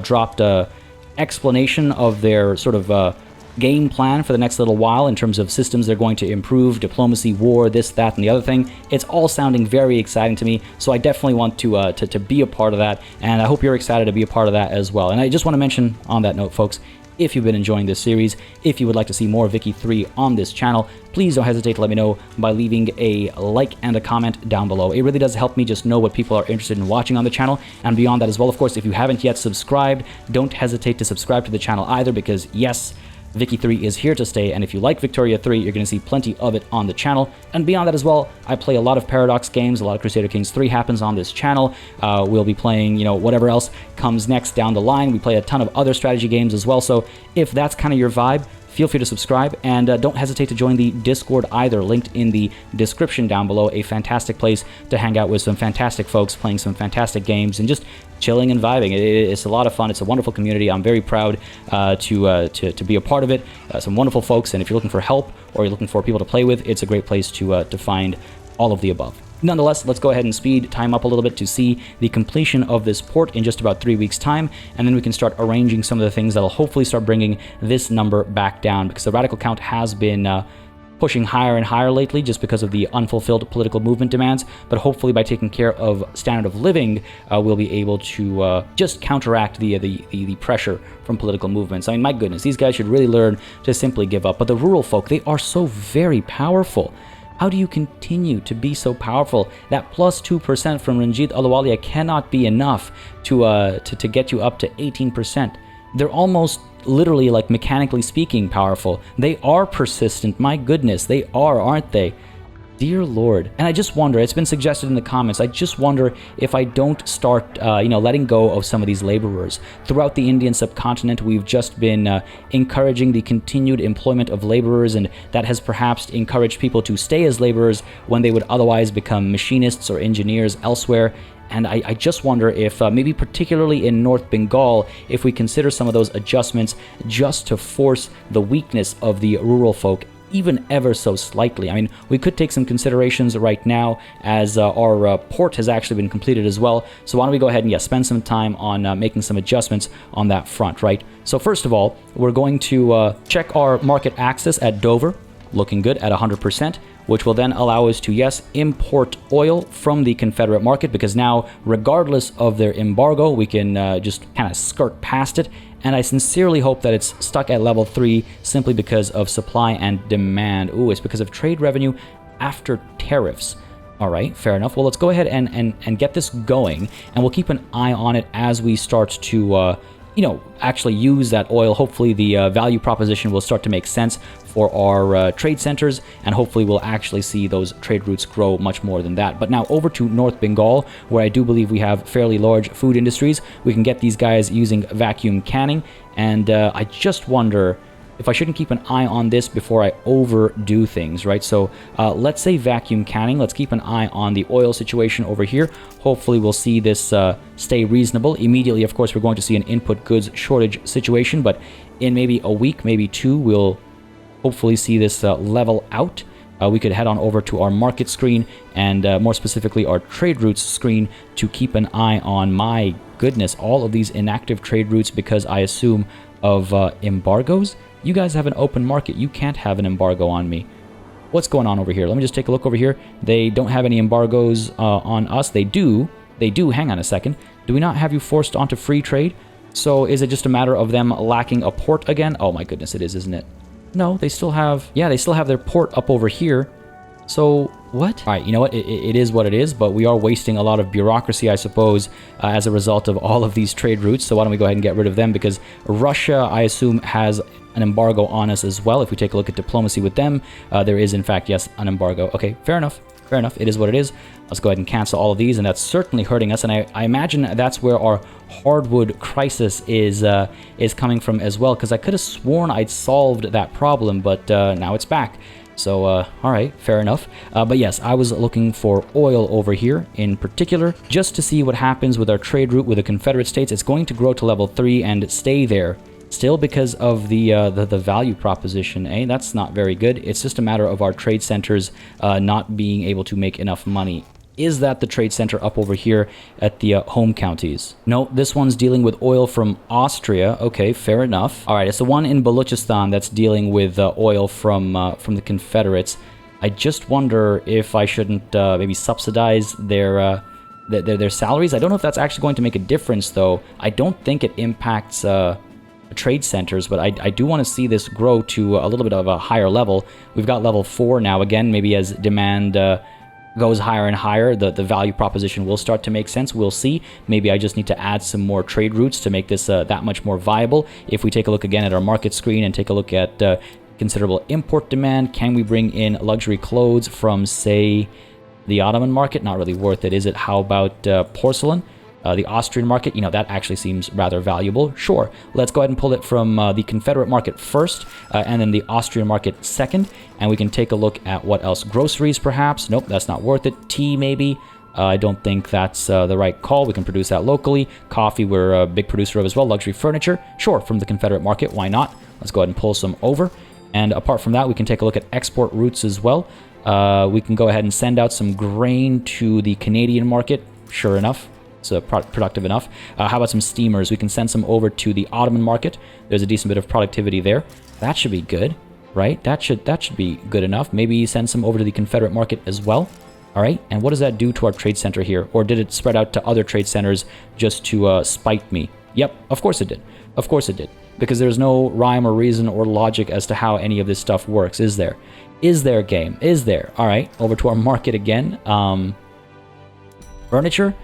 dropped a explanation of their sort of game plan for the next little while in terms of systems they're going to improve, diplomacy, war, this, that, and the other thing. It's all sounding very exciting to me, so I definitely want to be a part of that, and I hope you're excited to be a part of that as well. And I just want to mention on that note, folks, if you've been enjoying this series, if you would like to see more Vicky 3 on this channel, please don't hesitate to let me know by leaving a like and a comment down below. It really does help me just know what people are interested in watching on the channel. And beyond that as well, of course, if you haven't yet subscribed, don't hesitate to subscribe to the channel either, because yes, Vicky 3 is here to stay, and if you like Victoria 3, you're going to see plenty of it on the channel. And beyond that as well, I play a lot of Paradox games. A lot of Crusader Kings 3 happens on this channel. We'll be playing, you know, whatever else comes next down the line. We play a ton of other strategy games as well, so if that's kind of your vibe, feel free to subscribe, and don't hesitate to join the Discord either, linked in the description down below. A fantastic place to hang out with some fantastic folks playing some fantastic games and just chilling and vibing. It's a lot of fun. It's a wonderful community. I'm very proud to be a part of it. Some wonderful folks, and if you're looking for help or you're looking for people to play with, it's a great place to find all of the above. Nonetheless, let's go ahead and speed time up a little bit to see the completion of this port in just about 3 weeks' time, and then we can start arranging some of the things that'll hopefully start bringing this number back down, because the radical count has been pushing higher and higher lately just because of the unfulfilled political movement demands. But hopefully by taking care of standard of living, we'll be able to just counteract the pressure from political movements. I mean, my goodness, these guys should really learn to simply give up. But the rural folk, they are so very powerful. How do you continue to be so powerful? That plus 2% from Ranjit Ahluwalia cannot be enough to get you up to 18%. They're almost literally, like mechanically speaking, powerful. They are persistent. My goodness, they are, aren't they? Dear Lord. And I just wonder, it's been suggested in the comments, I just wonder if I don't start, letting go of some of these laborers. Throughout the Indian subcontinent, we've just been encouraging the continued employment of laborers, and that has perhaps encouraged people to stay as laborers when they would otherwise become machinists or engineers elsewhere. And I just wonder if, maybe particularly in North Bengal, if we consider some of those adjustments just to force the weakness of the rural folk even ever so slightly. I mean, we could take some considerations right now as our port has actually been completed as well. So why don't we go ahead and spend some time on making some adjustments on that front, right? So first of all, we're going to check our market access at Dover, looking good at 100%, which will then allow us to, yes, import oil from the Confederate market, because now, regardless of their embargo, we can just kind of skirt past it. And I sincerely hope that it's stuck at level 3 simply because of supply and demand. Ooh, it's because of trade revenue after tariffs. All right, fair enough. Well, let's go ahead and get this going, and we'll keep an eye on it as we start to, actually use that oil. Hopefully the value proposition will start to make sense for our trade centers, and hopefully we'll actually see those trade routes grow much more than that. But now over to North Bengal, where I do believe we have fairly large food industries. We can get these guys using vacuum canning, and I just wonder if I shouldn't keep an eye on this before I overdo things, right? So let's say vacuum canning. Let's keep an eye on the oil situation over here. Hopefully we'll see this stay reasonable. Immediately, of course, we're going to see an input goods shortage situation, but in maybe a week, maybe two, we'll hopefully see this level out. We could head on over to our market screen and more specifically our trade routes screen to keep an eye on, my goodness, all of these inactive trade routes because I assume of embargoes. You guys have an open market. You can't have an embargo on me. What's going on over here? Let me just take a look over here. They don't have any embargoes on us. They do. They do. Hang on a second. Do we not have you forced onto free trade? So is it just a matter of them lacking a port again? Oh my goodness, it is, isn't it? No, they still have... Yeah, they still have their port up over here. So, what? All right, you know what? It is what it is, but we are wasting a lot of bureaucracy, I suppose, as a result of all of these trade routes. So why don't we go ahead and get rid of them? Because Russia, I assume, has an embargo on us as well. If we take a look at diplomacy with them, there is, in fact, yes, an embargo. Okay, fair enough. Fair enough. It is what it is. Let's go ahead and cancel all of these, and that's certainly hurting us. And I imagine that's where our hardwood crisis is coming from as well, because I could have sworn I'd solved that problem, but now it's back. So, all right, fair enough. But yes, I was looking for oil over here in particular, just to see what happens with our trade route with the Confederate States. It's going to grow to level 3 and stay there. Still because of the value proposition, eh? That's not very good. It's just a matter of our trade centers not being able to make enough money. Is that the trade center up over here at the home counties? No, this one's dealing with oil from Austria. Okay, fair enough. All right, it's the one in Balochistan that's dealing with oil from the Confederates. I just wonder if I shouldn't maybe subsidize their salaries. I don't know if that's actually going to make a difference, though. I don't think it impacts trade centers, but I do want to see this grow to a little bit of a higher level. We've got level 4 now. Again, maybe as demand goes higher and higher, the value proposition will start to make sense. We'll see. Maybe I just need to add some more trade routes to make this that much more viable. If we take a look again at our market screen and take a look at considerable import demand, can we bring in luxury clothes from, say, the Ottoman market? Not really worth it, is it? How about porcelain? The Austrian market, that actually seems rather valuable. Sure, let's go ahead and pull it from the Confederate market first, and then the Austrian market second, and we can take a look at what else. Groceries, perhaps? Nope, that's not worth it. Tea, maybe? I don't think that's the right call. We can produce that locally. Coffee, we're a big producer of as well. Luxury furniture? Sure, from the Confederate market, why not? Let's go ahead and pull some over. And apart from that, we can take a look at export routes as well. We can go ahead and send out some grain to the Canadian market. Sure enough. It's productive enough. How about some steamers? We can send some over to the Ottoman market. There's a decent bit of productivity there. That should be good, right? That should be good enough. Maybe send some over to the Confederate market as well. All right, and what does that do to our trade center here? Or did it spread out to other trade centers just to spite me? Yep, of course it did. Of course it did. Because there's no rhyme or reason or logic as to how any of this stuff works, is there? Is there, game? Is there? All right, over to our market again. Furniture?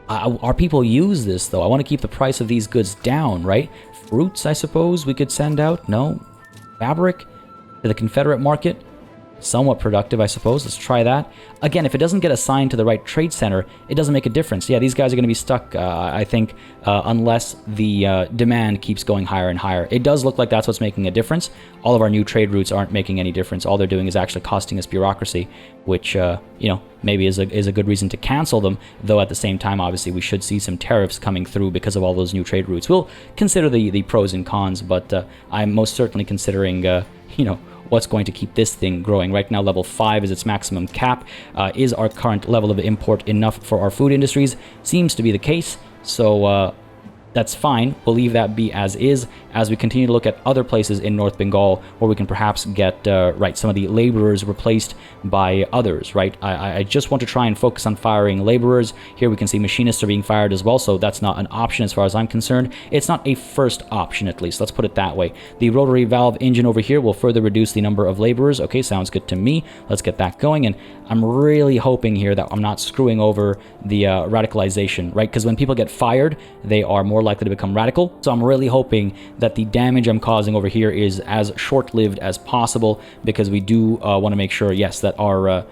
Our people use this, though. I want to keep the price of these goods down, right? Fruits, I suppose, we could send out. No. Fabric to the Confederate market. somewhat productive, I suppose. Let's try that. Again, if it doesn't get assigned to the right trade center, it doesn't make a difference. Yeah, these guys are going to be stuck, I think, unless the demand keeps going higher and higher. It does look like that's what's making a difference. All of our new trade routes aren't making any difference. All they're doing is actually costing us bureaucracy, which, maybe is a good reason to cancel them, though at the same time, obviously, we should see some tariffs coming through because of all those new trade routes. We'll consider the pros and cons, but I'm most certainly considering, what's going to keep this thing growing. Right now, level 5 is its maximum cap. Is our current level of import enough for our food industries? Seems to be the case, so that's fine. We'll leave that be as is as we continue to look at other places in North Bengal where we can perhaps get some of the laborers replaced by others, right? I just want to try and focus on firing laborers. Here we can see machinists are being fired as well, so that's not an option as far as I'm concerned. It's not a first option, at least. Let's put it that way. The rotary valve engine over here will further reduce the number of laborers. Okay, sounds good to me. Let's get that going, and I'm really hoping here that I'm not screwing over the radicalization, right? Because when people get fired, they are more likely to become radical. So I'm really hoping that the damage I'm causing over here is as short-lived as possible, because we do want to make sure, yes, that our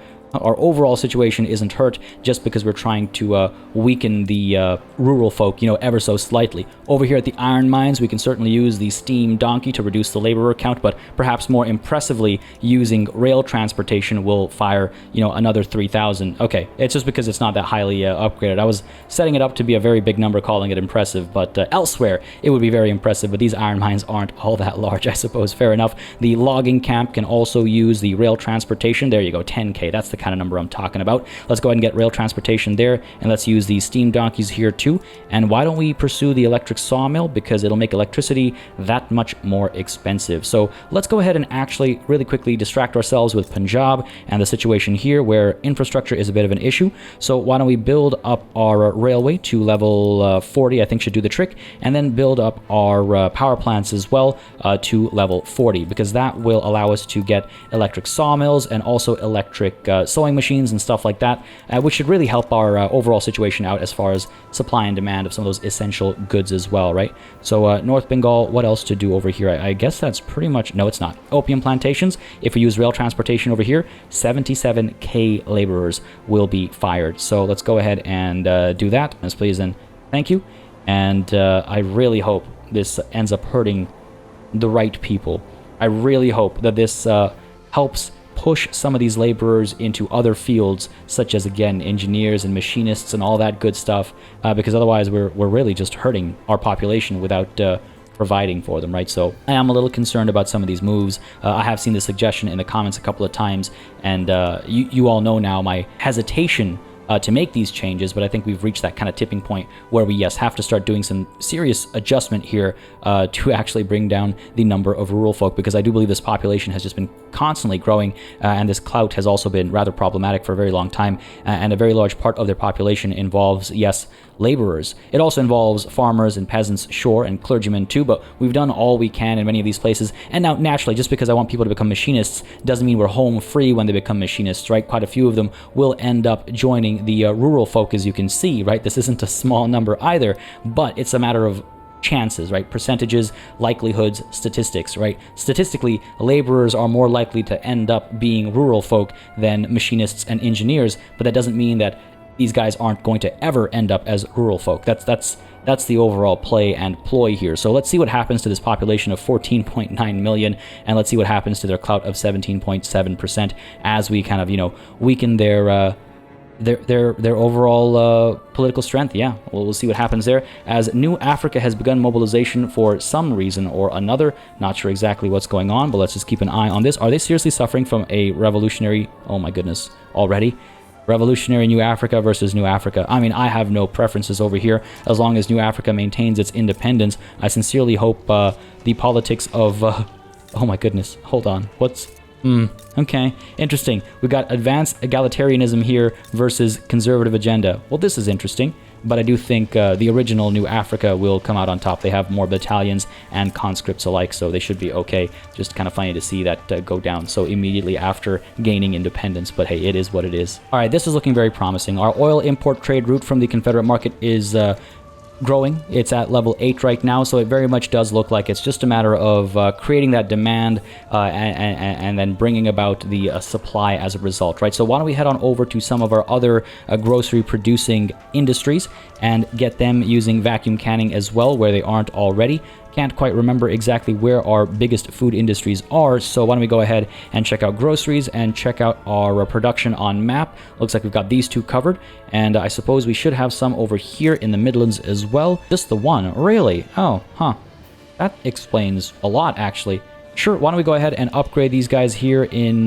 overall situation isn't hurt just because we're trying to weaken the rural folk, ever so slightly. Over here at the iron mines, we can certainly use the steam donkey to reduce the laborer count, but perhaps more impressively, using rail transportation will fire, another 3,000. Okay, it's just because it's not that highly upgraded. I was setting it up to be a very big number, calling it impressive, but elsewhere, it would be very impressive, but these iron mines aren't all that large, I suppose. Fair enough. The logging camp can also use the rail transportation. There you go, 10K. That's the kind of number I'm talking about. Let's go ahead and get rail transportation there, and let's use the steam donkeys here too. And why don't we pursue the electric sawmill, because it'll make electricity that much more expensive. So let's go ahead and actually really quickly distract ourselves with Punjab and the situation here where infrastructure is a bit of an issue. So why don't we build up our railway to level 40, I think should do the trick, and then build up our power plants as well to level 40, because that will allow us to get electric sawmills and also electric sewing machines and stuff like that, which should really help our overall situation out as far as supply and demand of some of those essential goods as well, right? So North Bengal, what else to do over here? I guess that's pretty much, no, it's not. Opium plantations, if we use rail transportation over here, 77K laborers will be fired. So let's go ahead and do that, yes please, and thank you. And I really hope this ends up hurting the right people. I really hope that this helps push some of these laborers into other fields, such as, again, engineers and machinists and all that good stuff, because otherwise we're really just hurting our population without providing for them, right? So I am a little concerned about some of these moves. I have seen the suggestion in the comments a couple of times, and you all know now my hesitation to make these changes, but I think we've reached that kind of tipping point where we, yes, have to start doing some serious adjustment here to actually bring down the number of rural folk, because I do believe this population has just been constantly growing, and this clout has also been rather problematic for a very long time, and a very large part of their population involves, yes, laborers. It also involves farmers and peasants, sure, and clergymen too, but we've done all we can in many of these places. And now, naturally, just because I want people to become machinists doesn't mean we're home free when they become machinists, right? Quite a few of them will end up joining the rural folk, as you can see, right? This isn't a small number either, but it's a matter of chances, right? Percentages, likelihoods, statistics, right? Statistically, laborers are more likely to end up being rural folk than machinists and engineers, but that doesn't mean that these guys aren't going to ever end up as rural folk. That's the overall play and ploy here. So let's see what happens to this population of 14.9 million, and let's see what happens to their clout of 17.7% as we kind of, weaken their overall political strength. Yeah, we'll see what happens there. As New Africa has begun mobilization for some reason or another. Not sure exactly what's going on, but let's just keep an eye on this. Are they seriously suffering from a revolutionary, oh my goodness, already? Revolutionary New Africa versus New Africa. I mean, I have no preferences over here as long as New Africa maintains its independence. I sincerely hope the politics of... oh my goodness, hold on. What's... okay, interesting. We've got advanced egalitarianism here versus conservative agenda. Well, this is interesting, but I do think the original New Africa will come out on top. They have more battalions and conscripts alike, so they should be okay. Just kind of funny to see that go down so immediately after gaining independence, but hey, it is what it is. All right, this is looking very promising. Our oil import trade route from the Confederate market is growing. It's at level 8 right now, so it very much does look like it's just a matter of creating that demand and then bringing about the supply as a result, right? So why don't we head on over to some of our other grocery producing industries and get them using vacuum canning as well, where they aren't already. Can't quite remember exactly where our biggest food industries are, so why don't we go ahead and check out groceries and check out our production on map. Looks like we've got these two covered, and I suppose we should have some over here in the Midlands as well. Just the one, really? Oh, huh. That explains a lot, actually. Sure, why don't we go ahead and upgrade these guys here in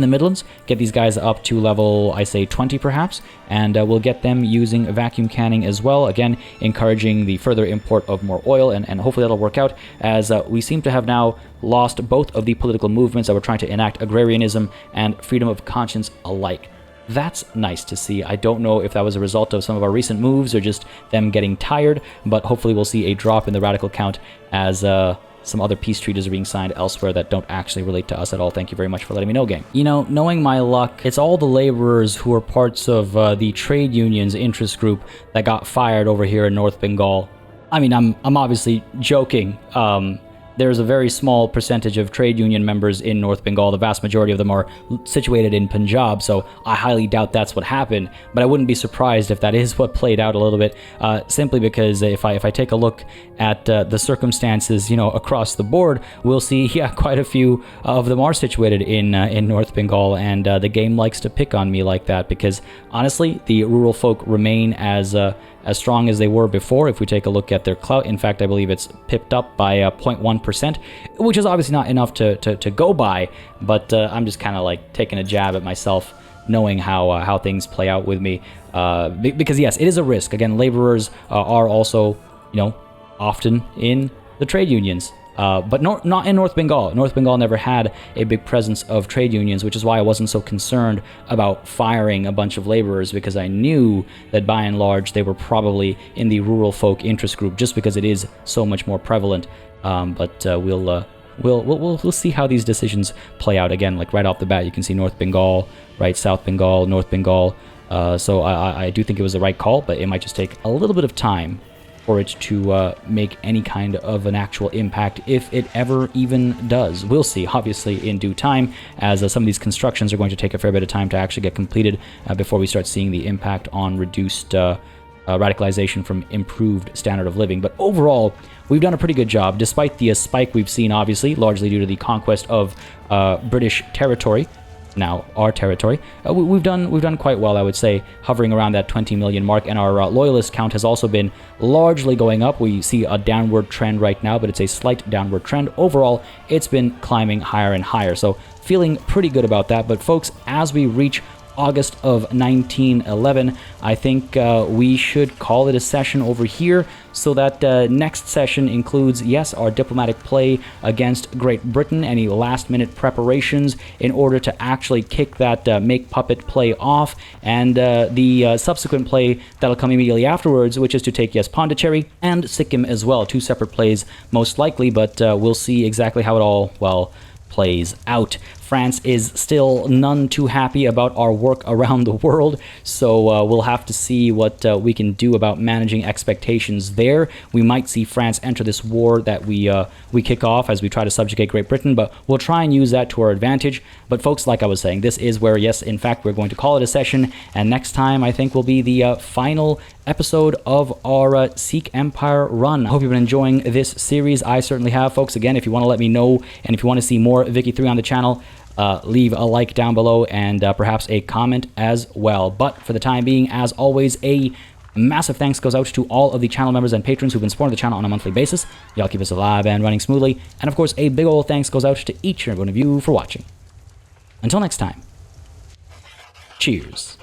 the Midlands, get these guys up to level, I say 20 perhaps, and we'll get them using vacuum canning as well, again encouraging the further import of more oil, and hopefully that'll work out, as we seem to have now lost both of the political movements that were trying to enact agrarianism and freedom of conscience alike. That's nice to see. I don't know if that was a result of some of our recent moves or just them getting tired, but hopefully we'll see a drop in the radical count as some other peace treaties are being signed elsewhere that don't actually relate to us at all. Thank you very much for letting me know, gang. You know, knowing my luck, it's all the laborers who are parts of the trade union's interest group that got fired over here in North Bengal. I mean, I'm obviously joking. There's a very small percentage of trade union members in North Bengal. The vast majority of them are situated in Punjab, so I highly doubt that's what happened, but I wouldn't be surprised if that is what played out a little bit, simply because if I take a look at the circumstances, you know, across the board, we'll see, yeah, quite a few of them are situated in North Bengal, and the game likes to pick on me like that, because honestly, the rural folk remain as strong as they were before. If we take a look at their clout, in fact, I believe it's pipped up by 0.1%, which is obviously not enough to go by, but I'm just kind of like taking a jab at myself, knowing how things play out with me, because yes, it is a risk. Again, laborers are also, you know, often in the trade unions. But not in North Bengal. North Bengal never had a big presence of trade unions, which is why I wasn't so concerned about firing a bunch of laborers, because I knew that by and large they were probably in the rural folk interest group, just because it is so much more prevalent. But we'll see how these decisions play out. Again, like right off the bat, you can see North Bengal, right, South Bengal, North Bengal. So I do think it was the right call, but it might just take a little bit of time for it to make any kind of an actual impact, if it ever even does. We'll see, obviously, in due time, as some of these constructions are going to take a fair bit of time to actually get completed before we start seeing the impact on reduced radicalization from improved standard of living. But overall, we've done a pretty good job, despite the spike we've seen, obviously, largely due to the conquest of British territory, now our territory. We've done quite well, I would say, hovering around that 20 million mark, and our loyalist count has also been largely going up. We see a downward trend right now, but it's a slight downward trend. Overall, it's been climbing higher and higher, so feeling pretty good about that. But folks, as we reach August of 1911, I think we should call it a session over here, so that next session includes, yes, our diplomatic play against Great Britain, any last-minute preparations in order to actually kick that make puppet play off, and the subsequent play that'll come immediately afterwards, which is to take, yes, Pondicherry and Sikkim as well. Two separate plays, most likely, but we'll see exactly how it all, well, plays out. France is still none too happy about our work around the world, so we'll have to see what we can do about managing expectations there. We might see France enter this war that we kick off as we try to subjugate Great Britain, but we'll try and use that to our advantage. But folks, like I was saying, this is where, yes, in fact, we're going to call it a session, and next time I think will be the final episode of our Sikh Empire run. I hope you've been enjoying this series. I certainly have, folks. Again, if you want to let me know, and if you want to see more Vicky 3 on the channel, leave a like down below, and perhaps a comment as well. But for the time being, as always, a massive thanks goes out to all of the channel members and patrons who've been supporting the channel on a monthly basis. Y'all keep us alive and running smoothly. And of course, a big old thanks goes out to each and every one of you for watching. Until next time, cheers.